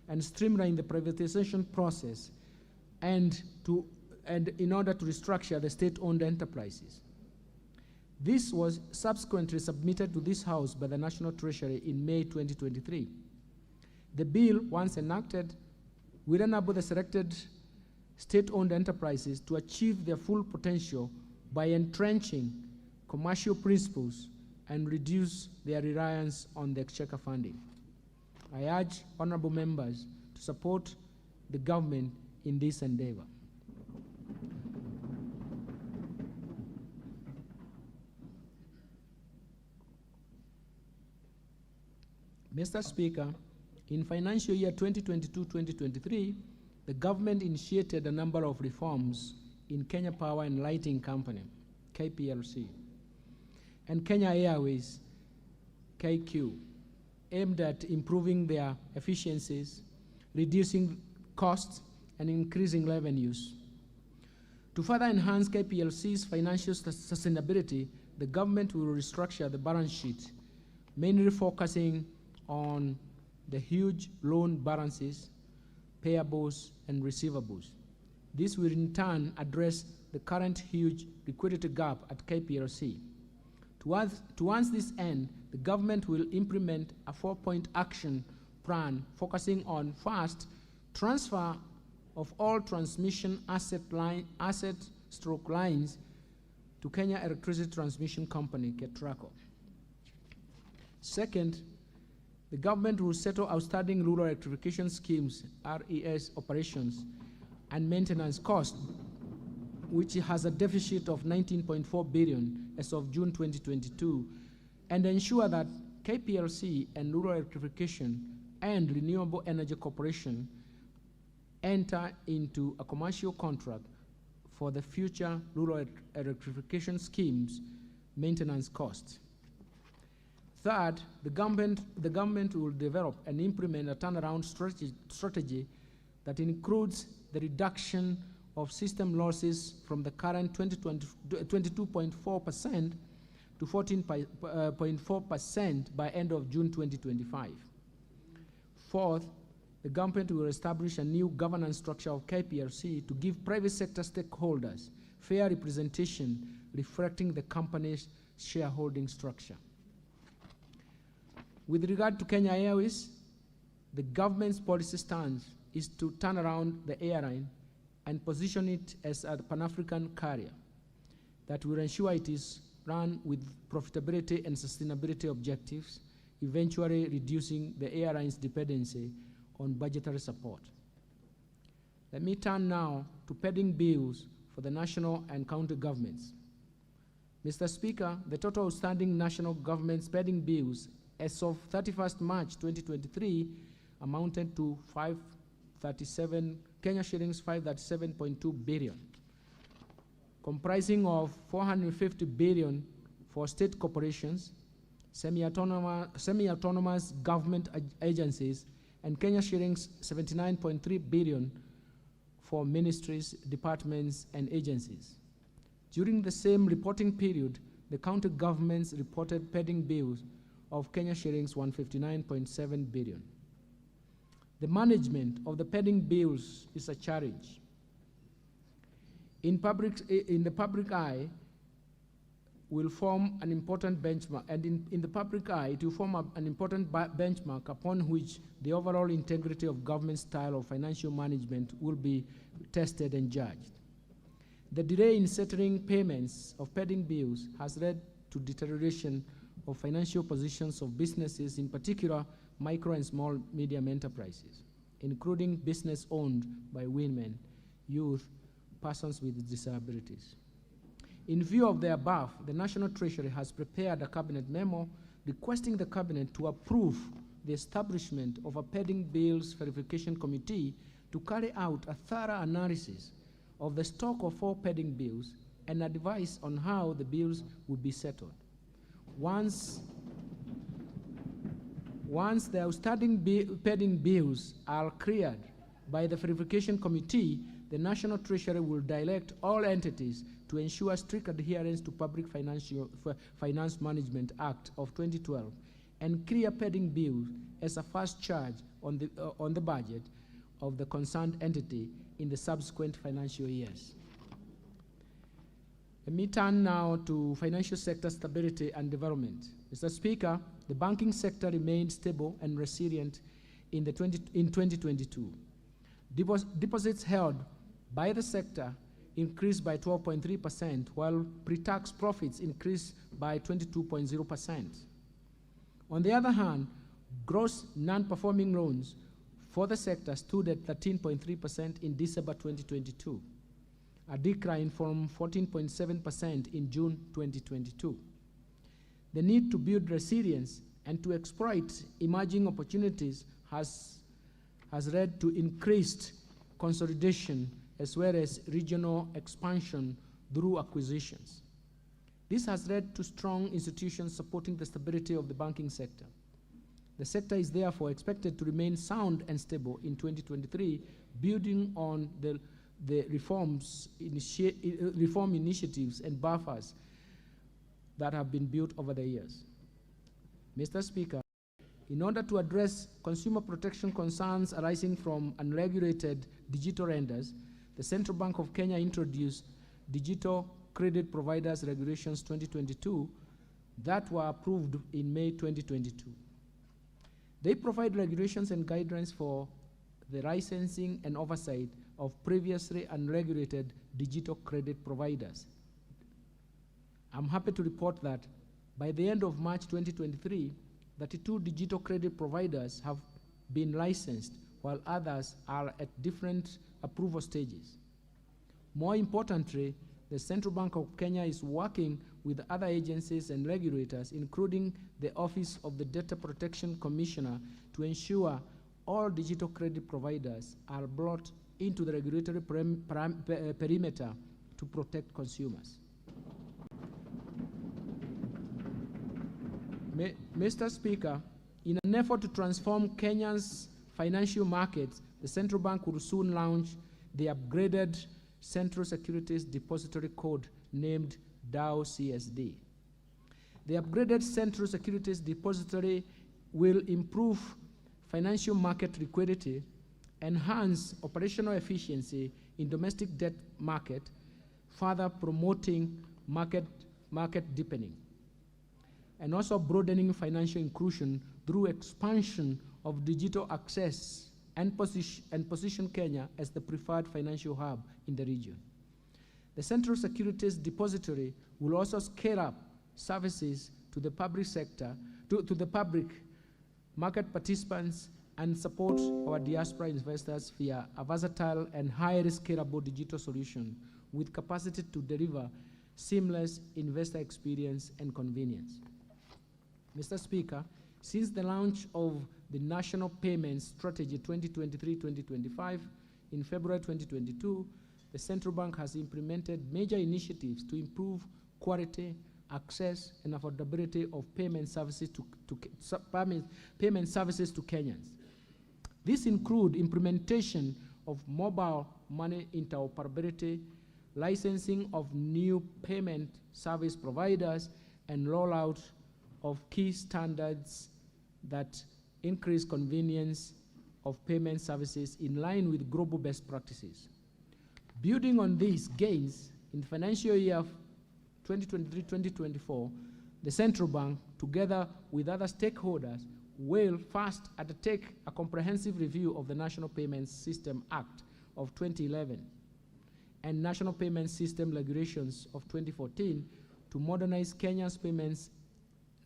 and streamline the privatization process and in order to restructure the state-owned enterprises. This was subsequently submitted to this House by the National Treasury in May 2023. The bill, once enacted, will enable the selected state-owned enterprises to achieve their full potential by entrenching commercial principles and reduce their reliance on the exchequer funding. I urge honorable members to support the government in this endeavor. Mr. Speaker, in financial year 2022-2023, the government initiated a number of reforms in Kenya Power and Lighting Company, KPLC, and Kenya Airways, KQ, aimed at improving their efficiencies, reducing costs, and increasing revenues. To further enhance KPLC's financial sustainability, the government will restructure the balance sheet, mainly focusing on the huge loan balances, payables, and receivables. This will in turn address the current huge liquidity gap at KPLC. Towards this end, the government will implement a 4-point action plan focusing on, first, transfer of all transmission asset/stroke lines to Kenya Electricity Transmission Company, KETRACO. Second, the government will settle outstanding rural electrification schemes, RES operations, and maintenance costs, which has a deficit of 19.4 billion as of June 2022, and ensure that KPLC and Rural Electrification and Renewable Energy Corporation enter into a commercial contract for the future rural electrification schemes maintenance costs. Third, the government will develop and implement a turnaround strategy that includes the reduction of system losses from the current 22.4% to 14.4% by end of June 2025. Fourth, the government will establish a new governance structure of KPLC to give private sector stakeholders fair representation reflecting the company's shareholding structure. With regard to Kenya Airways, the government's policy stance is to turn around the airline and position it as a Pan-African carrier that will ensure it is run with profitability and sustainability objectives, eventually reducing the airline's dependency on budgetary support. Let me turn now to pending bills for the national and county governments. Mr. Speaker, the total outstanding national government's pending bills as of 31st March 2023 amounted to 537.2 billion, comprising of 450 billion for state corporations, semi-autonomous government agencies, and Kenya shillings 79.3 billion for ministries, departments, and agencies. During the same reporting period, the county governments reported pending bills of Kenya shillings 159.7 billion. The management of the pending bills is a challenge. In the public eye, will form an important benchmark, and in the public eye, it will form an important benchmark upon which the overall integrity of government style of financial management will be tested and judged. The delay in settling payments of pending bills has led to deterioration of financial positions of businesses, in particular micro and small medium enterprises, including business owned by women, youth, persons with disabilities. In view of the above, the National Treasury has prepared a cabinet memo requesting the cabinet to approve the establishment of a pending bills verification committee to carry out a thorough analysis of the stock of all pending bills and advice on how the bills would be settled. Once the outstanding pending bills are cleared by the verification committee, the National Treasury will direct all entities to ensure strict adherence to Public Finance Management Act of 2012 and clear pending bills as a first charge on the budget of the concerned entity in the subsequent financial years. Let me turn now to financial sector stability and development. Mr. Speaker, the banking sector remained stable and resilient in 2022. Deposits held by the sector increased by 12.3%, while pre-tax profits increased by 22.0%. On the other hand, gross non-performing loans for the sector stood at 13.3% in December 2022, a decline from 14.7% in June 2022. The need to build resilience and to exploit emerging opportunities has led to increased consolidation as well as regional expansion through acquisitions. This has led to strong institutions supporting the stability of the banking sector. The sector is therefore expected to remain sound and stable in 2023, building on the reform initiatives and buffers that have been built over the years. Mr. Speaker, in order to address consumer protection concerns arising from unregulated digital lenders, the Central Bank of Kenya introduced Digital Credit Providers Regulations 2022 that were approved in May 2022. They provide regulations and guidelines for the licensing and oversight of previously unregulated digital credit providers. I'm happy to report that by the end of March 2023, 32 digital credit providers have been licensed, while others are at different approval stages. More importantly, the Central Bank of Kenya is working with other agencies and regulators, including the Office of the Data Protection Commissioner, to ensure all digital credit providers are brought into the regulatory perimeter to protect consumers. Mr. Speaker, in an effort to transform Kenya's financial markets, the Central Bank will soon launch the upgraded Central Securities Depository Code named DAO CSD. The upgraded Central Securities Depository will improve financial market liquidity, enhance operational efficiency in domestic debt market, further promoting market deepening, and also broadening financial inclusion through expansion of digital access and position Kenya as the preferred financial hub in the region. The Central Securities Depository will also scale up services to the public sector, to the public market participants, and support our diaspora investors via a versatile and highly scalable digital solution with capacity to deliver seamless investor experience and convenience. Mr. Speaker, since the launch of the National Payments Strategy 2023-2025 in February 2022, the Central Bank has implemented major initiatives to improve quality, access, and affordability of payment services to Kenyans. These include implementation of mobile money interoperability, licensing of new payment service providers, and rollout of key standards that increase convenience of payment services in line with global best practices. Building on these gains, in financial year 2023-2024, the Central Bank, together with other stakeholders, will first undertake a comprehensive review of the National Payments System Act of 2011 and National Payment System Regulations of 2014 to modernize Kenya's payments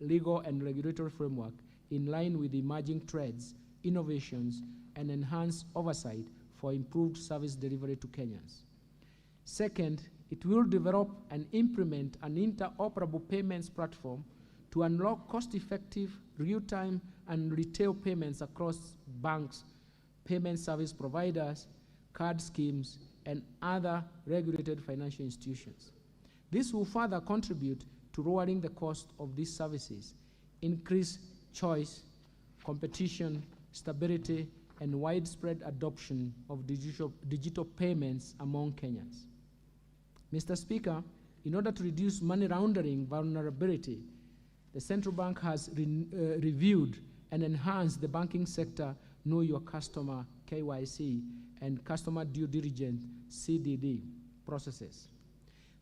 legal and regulatory framework in line with emerging trends, innovations, and enhanced oversight for improved service delivery to Kenyans. Second, it will develop and implement an interoperable payments platform to unlock cost-effective, real-time, and retail payments across banks payment service providers, card schemes, and other regulated financial institutions. This will further contribute to lowering the cost of these services, increase choice, competition, stability, and widespread adoption of digital payments among Kenyans. Mr. Speaker, in order to reduce money laundering vulnerability, the central bank has reviewed and enhanced the banking sector Know Your Customer (KYC) and Customer Due Diligence (CDD) processes.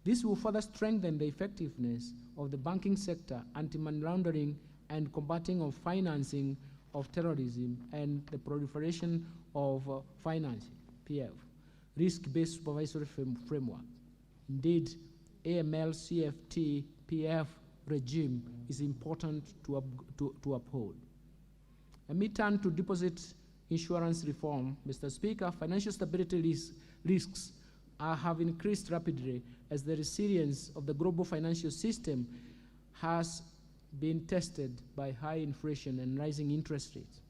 This will further strengthen the effectiveness of the banking sector, anti-money laundering, and combating of financing of terrorism and the proliferation of financing, PF, risk-based supervisory framework. Indeed, AML CFT PF regime is important to uphold. Let me turn to deposit insurance reform. Mr. Speaker, financial stability risks have increased rapidly as the resilience of the global financial system has been tested by high inflation and rising interest rates.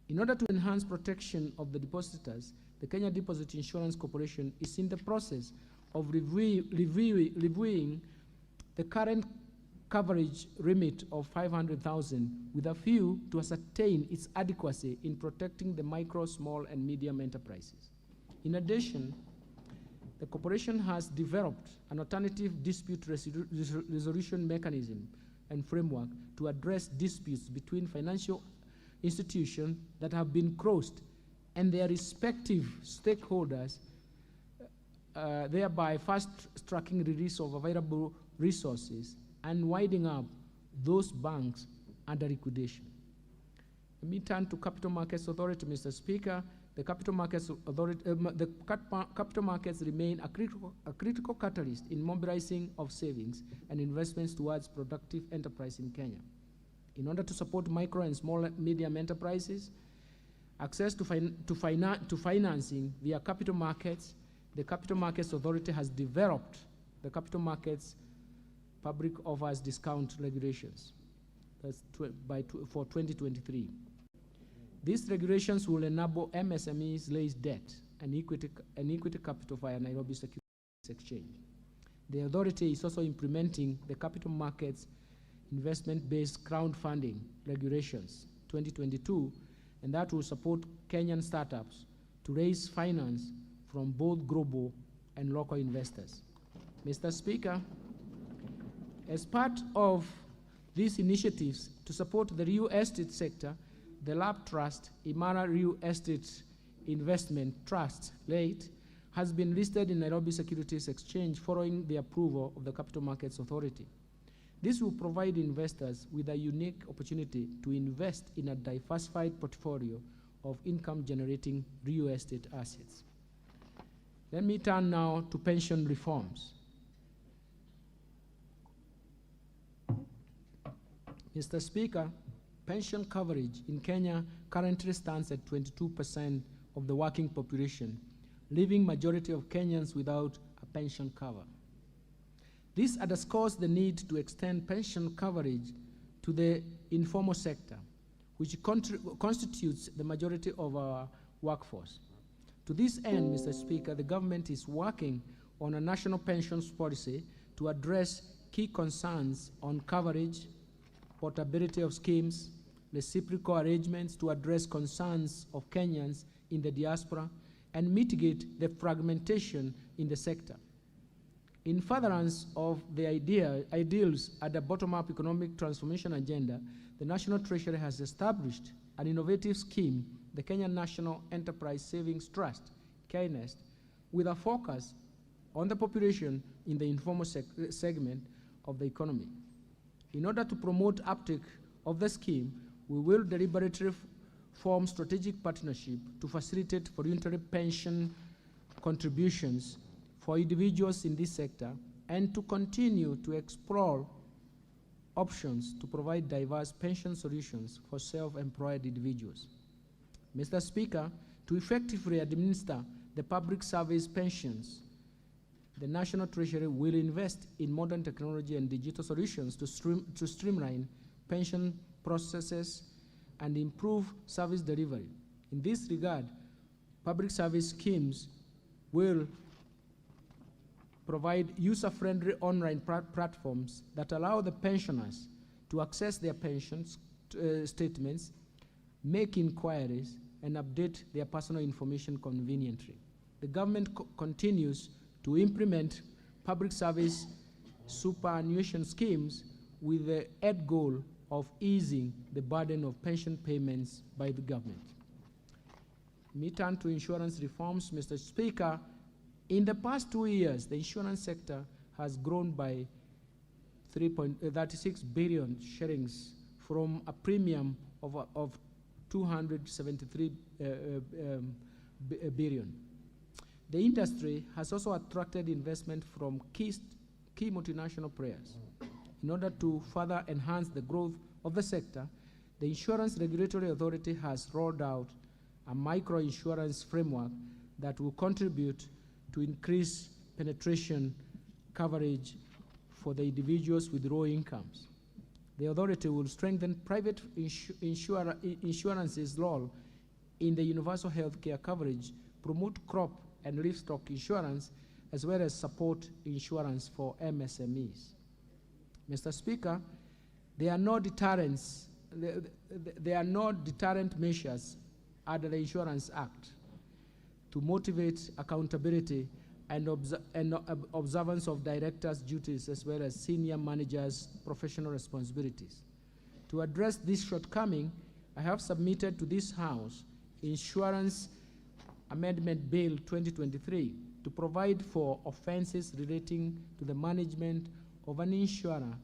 In order to enhance protection of the depositors, the Kenya Deposit Insurance Corporation is in the process of reviewing the current coverage remit of 500,000 with a view to ascertain its adequacy in protecting the micro, small, and medium enterprises. In addition, the corporation has developed an alternative dispute resolution mechanism and framework to address disputes between financial institutions that have been crossed and their respective stakeholders, thereby fast-tracking release of available resources and winding up those banks under liquidation. Let me turn to Capital Markets Authority, Mr. Speaker. The Capital Markets Authority, capital markets remain a critical catalyst in mobilizing of savings and investments towards productive enterprise in Kenya. In order to support micro and small and medium enterprises, access to financing via capital markets, the Capital Markets Authority has developed the Capital Markets Public Offers Discount Regulations for 2023. These regulations will enable MSMEs raise debt and equity capital via Nairobi Securities Exchange. The authority is also implementing the Capital Markets Investment-Based Crowdfunding Regulations 2022, and that will support Kenyan startups to raise finance from both global and local investors. Mr. Speaker, as part of these initiatives to support the real estate sector, the LAP Trust, Imara Real Estate Investment Trust, late, has been listed in Nairobi Securities Exchange following the approval of the Capital Markets Authority. This will provide investors with a unique opportunity to invest in a diversified portfolio of income-generating real estate assets. Let me turn now to pension reforms. Mr. Speaker, pension coverage in Kenya currently stands at 22% of the working population, leaving majority of Kenyans without a pension cover. This underscores the need to extend pension coverage to the informal sector, which constitutes the majority of our workforce. To this end, Mr. Speaker, the government is working on a national pensions policy to address key concerns on coverage, portability of schemes, reciprocal arrangements to address concerns of Kenyans in the diaspora, and mitigate the fragmentation in the sector. In furtherance of the ideals at the bottom-up economic transformation agenda, the National Treasury has established an innovative scheme, the Kenya National Enterprise Savings Trust, KNEST, with a focus on the population in the informal segment of the economy. In order to promote uptake of the scheme, we will deliberately form strategic partnership to facilitate voluntary pension contributions for individuals in this sector and to continue to explore options to provide diverse pension solutions for self-employed individuals. Mr. Speaker, to effectively administer the public service pensions, the National Treasury will invest in modern technology and digital solutions to streamline pension processes and improve service delivery. In this regard, public service schemes will provide user-friendly online platforms that allow the pensioners to access their pensions statements, make inquiries, and update their personal information conveniently. The government continues to implement public service superannuation schemes with the end goal of easing the burden of pension payments by the government. Let me turn to insurance reforms, Mr. Speaker. In the past 2 years, the insurance sector has grown by 3.36 billion shillings from a premium of 273 billion. The industry has also attracted investment from key multinational players. In order to further enhance the growth of the sector, the Insurance Regulatory Authority has rolled out a micro-insurance framework that will contribute to increase penetration coverage for the individuals with low incomes. The authority will strengthen private insurance's role in the universal health care coverage, promote crop and livestock insurance, as well as support insurance for MSMEs. Mr. Speaker, there are no deterrent measures under the Insurance Act to motivate accountability and observance of directors' duties as well as senior managers' professional responsibilities. To address this shortcoming, I have submitted to this House Insurance Amendment Bill 2023 to provide for offenses relating to the management of an insurer.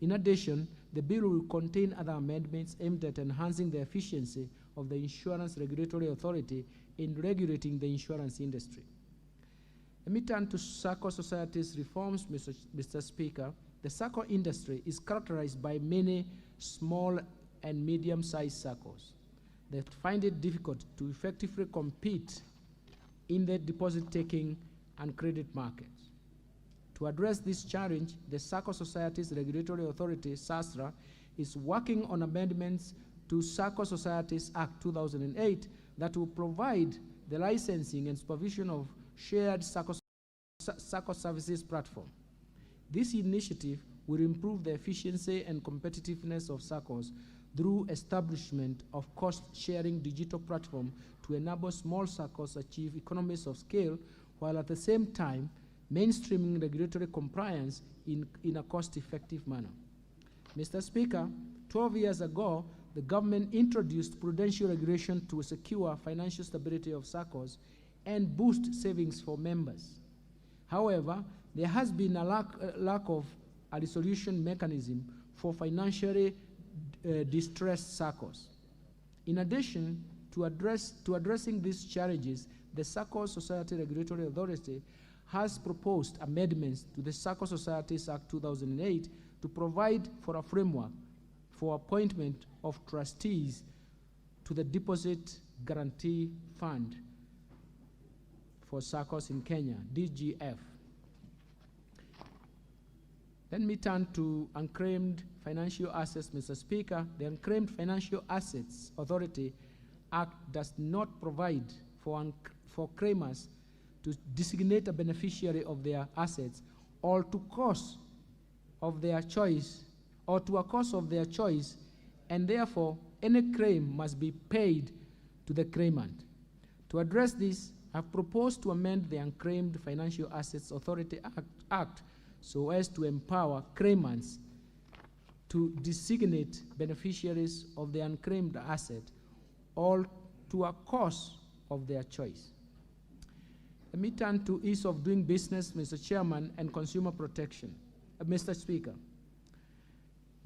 In addition, the bill will contain other amendments aimed at enhancing the efficiency of the Insurance Regulatory Authority in regulating the insurance industry. Let me turn to SACCO societies reforms, Mr. Speaker. The SACCO industry is characterized by many small and medium-sized SACCOs that find it difficult to effectively compete in the deposit-taking and credit markets. To address this challenge, the SACCO Societies Regulatory Authority, SASRA, is working on amendments to SACCO Societies Act 2008 that will provide the licensing and supervision of shared SACCO services platform. This initiative will improve the efficiency and competitiveness of SACCOs through establishment of cost-sharing digital platform to enable small SACCOs achieve economies of scale, while at the same time mainstreaming regulatory compliance in a cost-effective manner. Mr. Speaker, 12 years ago, the government introduced prudential regulation to secure financial stability of SACCOs and boost savings for members. However, there has been a lack of a resolution mechanism for financially distressed SACCOs. In addition to addressing these challenges, the SACCO Society Regulatory Authority has proposed amendments to the SACCO Societies Act 2008 to provide for a framework for appointment of trustees to the Deposit Guarantee Fund for SACCOs in Kenya, DGF. Let me turn to Unclaimed Financial Assets, Mr. Speaker. The Unclaimed Financial Assets Authority Act does not provide for claimers to designate a beneficiary of their assets or to a cause of their choice, and therefore any claim must be paid to the claimant. To address this, I have proposed to amend the Unclaimed Financial Assets Authority Act so as to empower claimants to designate beneficiaries of the unclaimed asset or to a cause of their choice. Let me turn to ease of doing business, Mr. Chairman, and consumer protection. Mr. Speaker.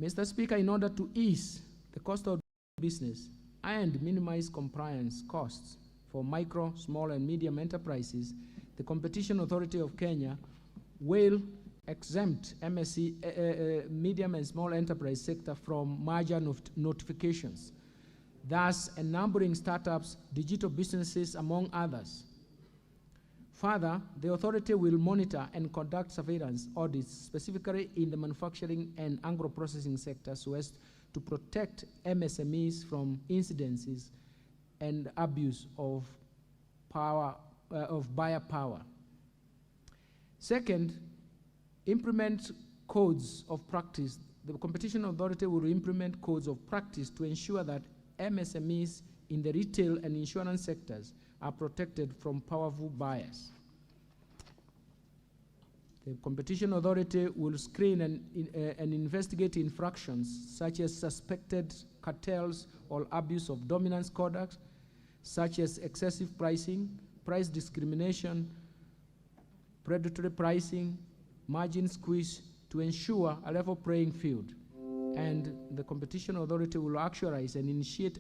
Mr. Speaker, in order to ease the cost of business and minimize compliance costs for micro, small, and medium enterprises, the Competition Authority of Kenya will exempt MSE, medium and small enterprise sector from merger notifications, thus enabling startups, digital businesses, among others. Further, the authority will monitor and conduct surveillance audits specifically in the manufacturing and agro-processing sector so as to protect MSMEs from incidences and abuse of power, of buyer power. Second, implement codes of practice. The Competition Authority will implement codes of practice to ensure that MSMEs in the retail and insurance sectors are protected from powerful buyers. The Competition Authority will screen and investigate infractions such as suspected cartels or abuse of dominance conduct, such as excessive pricing, price discrimination, predatory pricing, margin squeeze, to ensure a level playing field. And the Competition Authority will actualize and initiate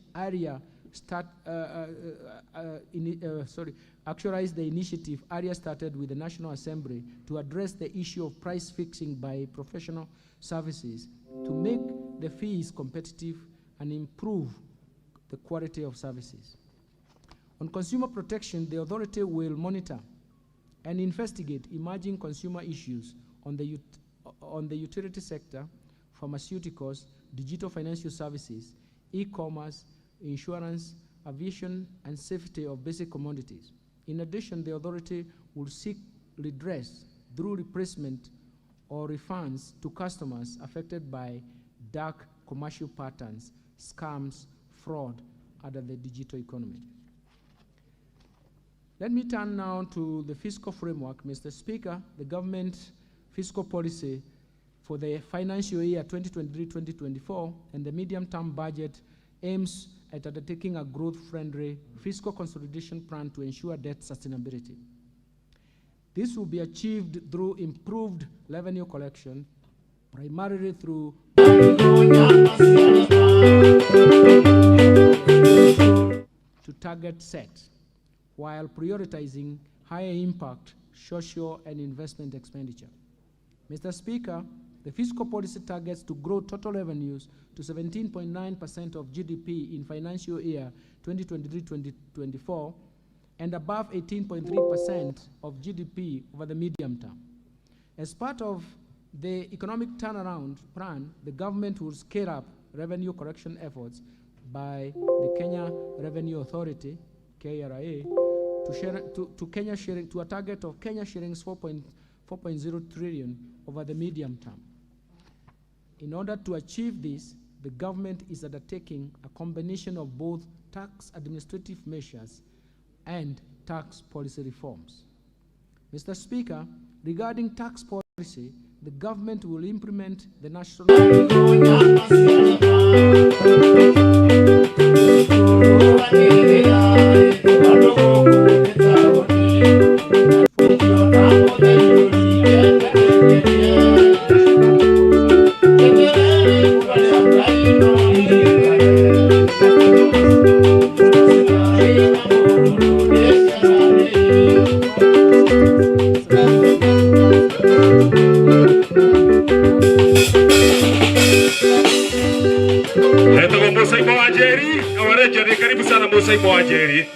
actualize the initiative area started with the National Assembly to address the issue of price fixing by professional services to make the fees competitive and improve the quality of services. On consumer protection, the authority will monitor and investigate emerging consumer issues on the utility sector, pharmaceuticals, digital financial services, e-commerce, insurance, aviation, and safety of basic commodities. In addition, the authority will seek redress through replacement or refunds to customers affected by dark commercial patterns, scams, fraud under the digital economy. Let me turn now to the fiscal framework. Mr. Speaker, the government fiscal policy for the financial year 2023-2024 and the medium-term budget aims at undertaking a growth-friendly fiscal consolidation plan to ensure debt sustainability. This will be achieved through improved revenue collection, primarily through to target set, while prioritizing higher impact social and investment expenditure. Mr. Speaker, the fiscal policy targets to grow total revenues to 17.9% of GDP in financial year 2023-2024 and above 18.3% of GDP over the medium term. As part of the economic turnaround plan, the government will scale up revenue collection efforts by the Kenya Revenue Authority, KRA, to a target of Kenya shillings 4.0 trillion over the medium term. In order to achieve this, the government is undertaking a combination of both tax administrative measures and tax policy reforms. Mr. Speaker, regarding tax policy, the government will implement the national karibu sana Musa Mwajeri.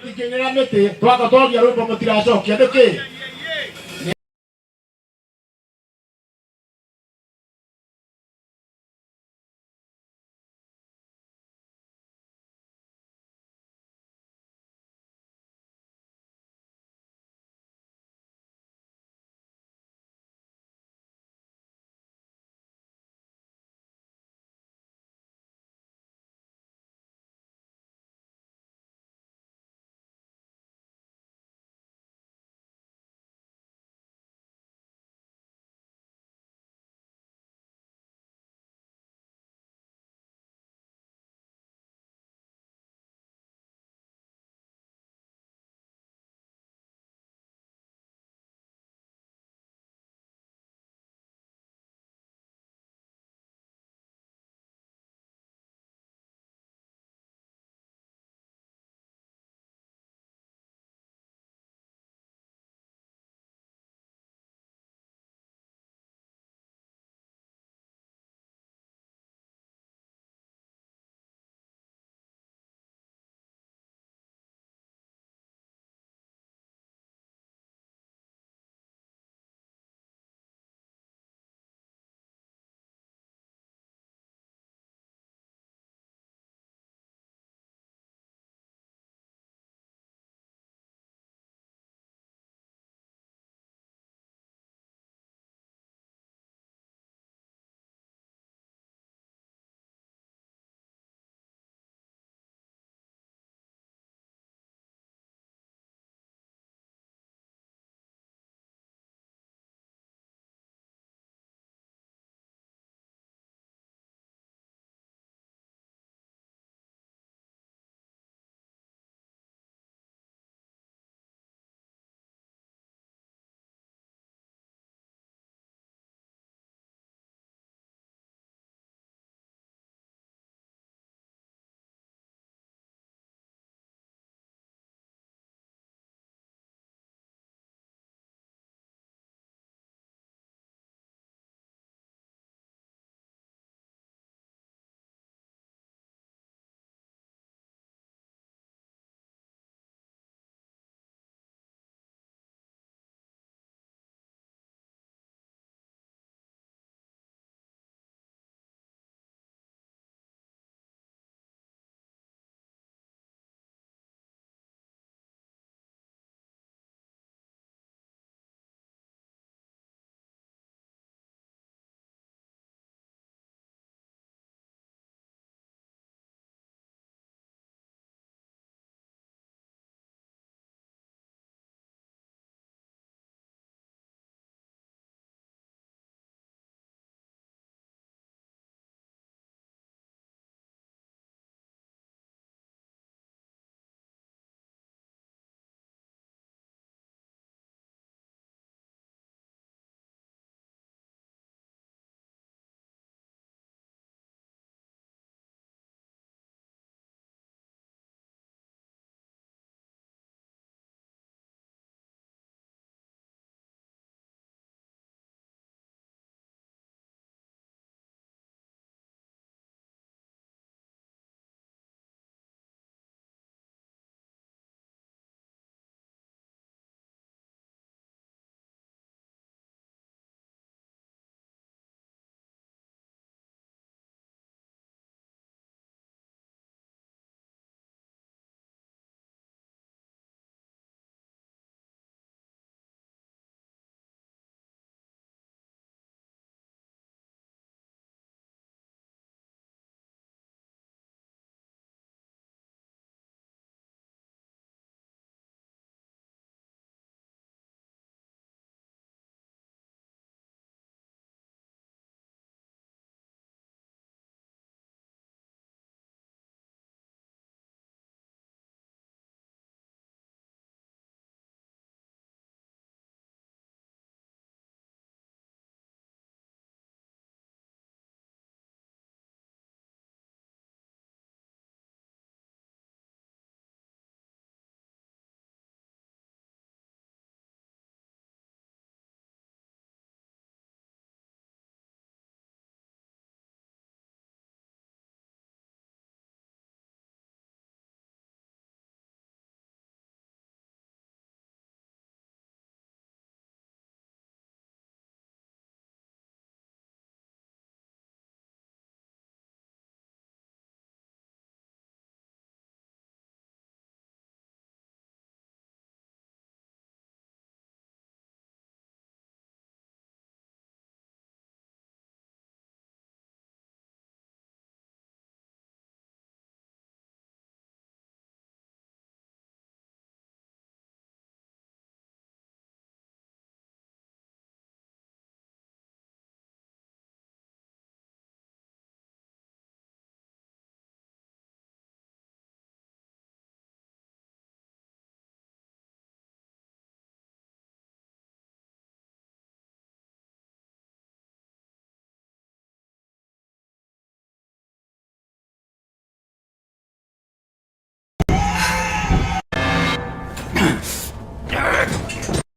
tũtingĩnyĩra mĩtĩ twaka twaria rwĩmbo mũtiracokia nĩkĩ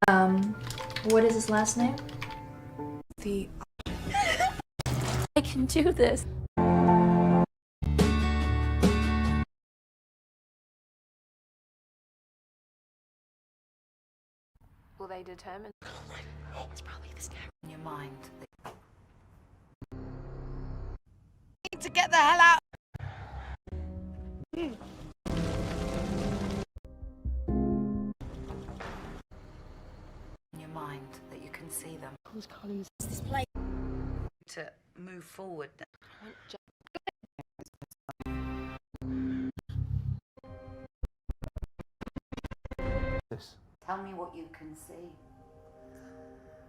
What is his last name? I can do this. Will they determine? It's probably this guy in your mind. To get the hell out. In your mind that you can see them. Who's calling this place? To move forward. Tell me what you can see.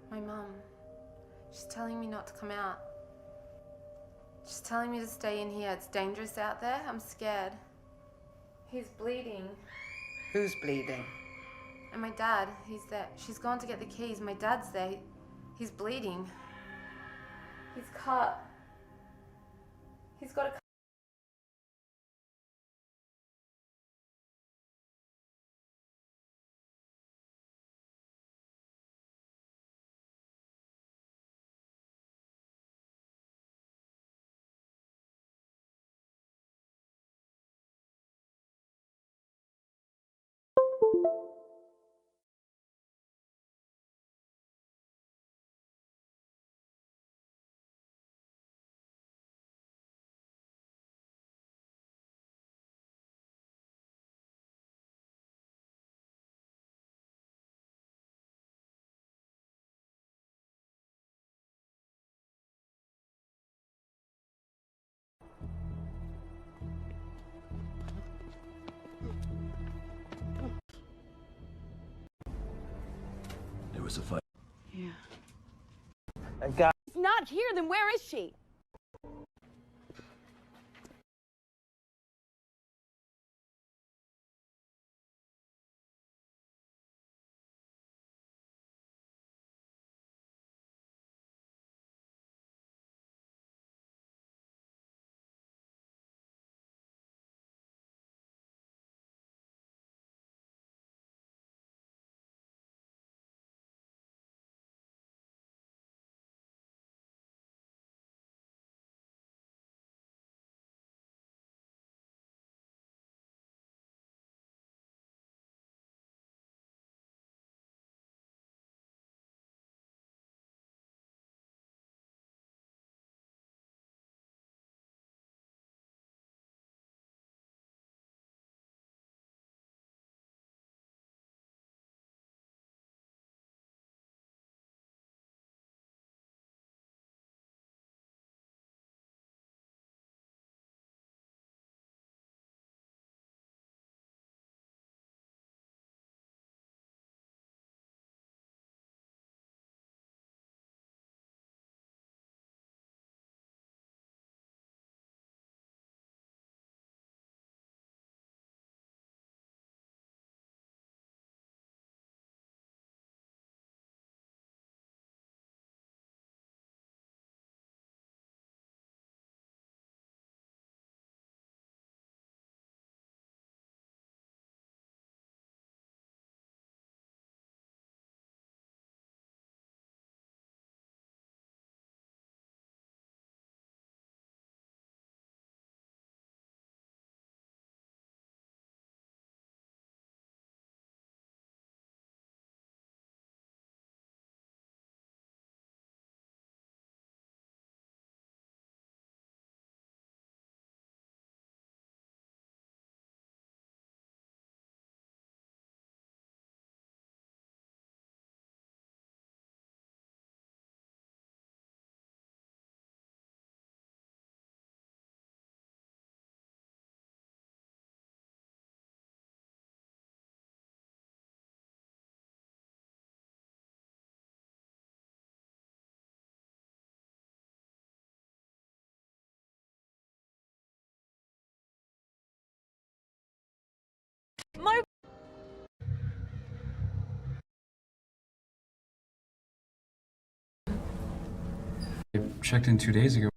My mum. She's telling me not to come out. She's telling me to stay in here. It's dangerous out there. I'm scared. He's bleeding. Who's bleeding? And my dad, he's there. She's gone to get the keys. My dad's there. He's bleeding. He's cut. He's got a cut. There was a fight. Yeah. A guy. She's not here, then where is she? My I checked in 2 days ago.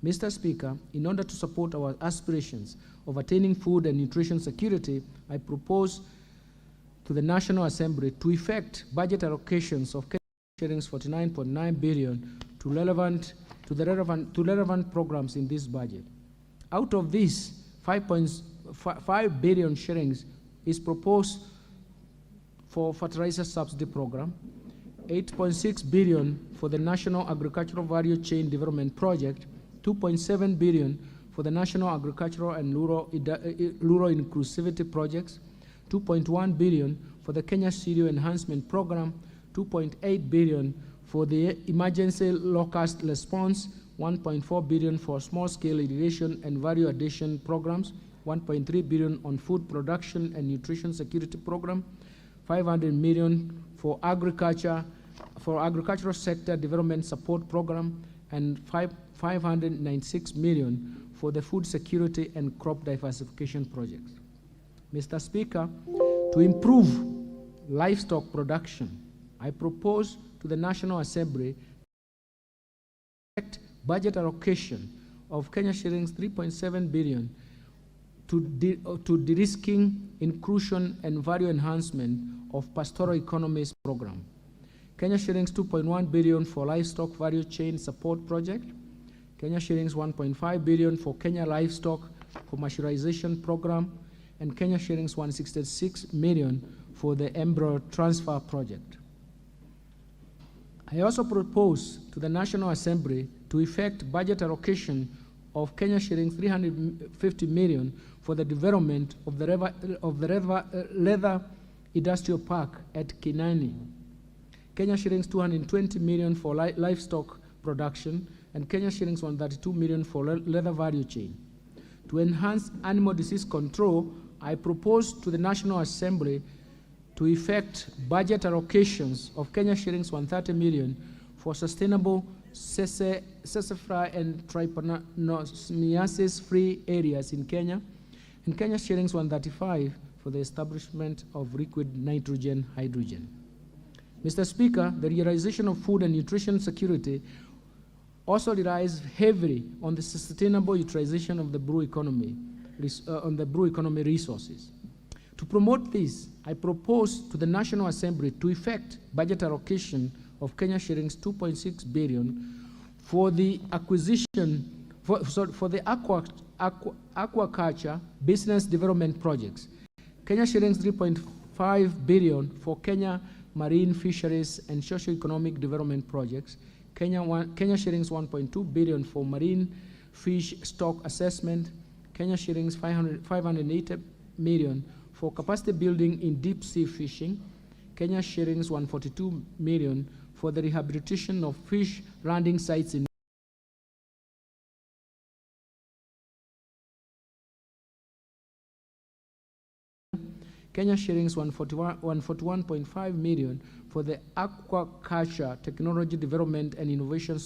Mr. Speaker, in order to support our aspirations of attaining food and nutrition security, I propose to the National Assembly to effect budget allocations of shillings 49.9 billion to relevant programs in this budget. Out of this, 5.5 billion shillings is proposed for fertilizer subsidy program, 8.6 billion for the National Agricultural Value Chain Development Project, 2.7 billion for the National Agricultural and Rural Inclusivity Projects, 2.1 billion for the Kenya Cereal Enhancement Program, 2.8 billion for the Emergency Locust Response, 1.4 billion for small-scale irrigation and value addition programs, 1.3 billion on food production and nutrition security program, 500 million for agricultural sector development support program, and 596 million for the food security and crop diversification projects. Mr. Speaker, to improve livestock production, I propose to the National Assembly budget allocation of Kenya shillings 3.7 billion to de-risking, inclusion, and value enhancement of pastoral economies program. Kenya shillings 2.1 billion for livestock value chain support project. Kenya shillings 1.5 billion for Kenya livestock commercialization program, and Kenya shillings 166 million for the embryo transfer project. I also propose to the National Assembly to effect budget allocation of Kenya shillings 350 million for the development of the leather industrial park at Kinani. Kenya shillings 220 million for livestock production, and Kenya shillings 132 million for leather value chain. To enhance animal disease control, I propose to the National Assembly to effect budget allocations of Kenya shillings 130 million for sustainable sesafry and trypanosomiasis-free areas in Kenya, and Kenya shillings 135 for the establishment of liquid nitrogen hydrogen. Mr. Speaker, the realization of food and nutrition security also relies heavily on the sustainable utilization of the blue economy, resources. To promote this, I propose to the National Assembly to effect budget allocation of Kenya shillings 2.6 billion for the acquisition, for the aquaculture business development projects. Kenya shillings 3.5 billion for Kenya marine fisheries and socio-economic development projects. Kenya shillings 1.2 billion for marine fish stock assessment. Kenya shillings 580 million for capacity building in deep sea fishing. Kenya shillings 142 million for the rehabilitation of fish landing sites in Kenya shillings 141.5 million for the aquaculture technology development and innovation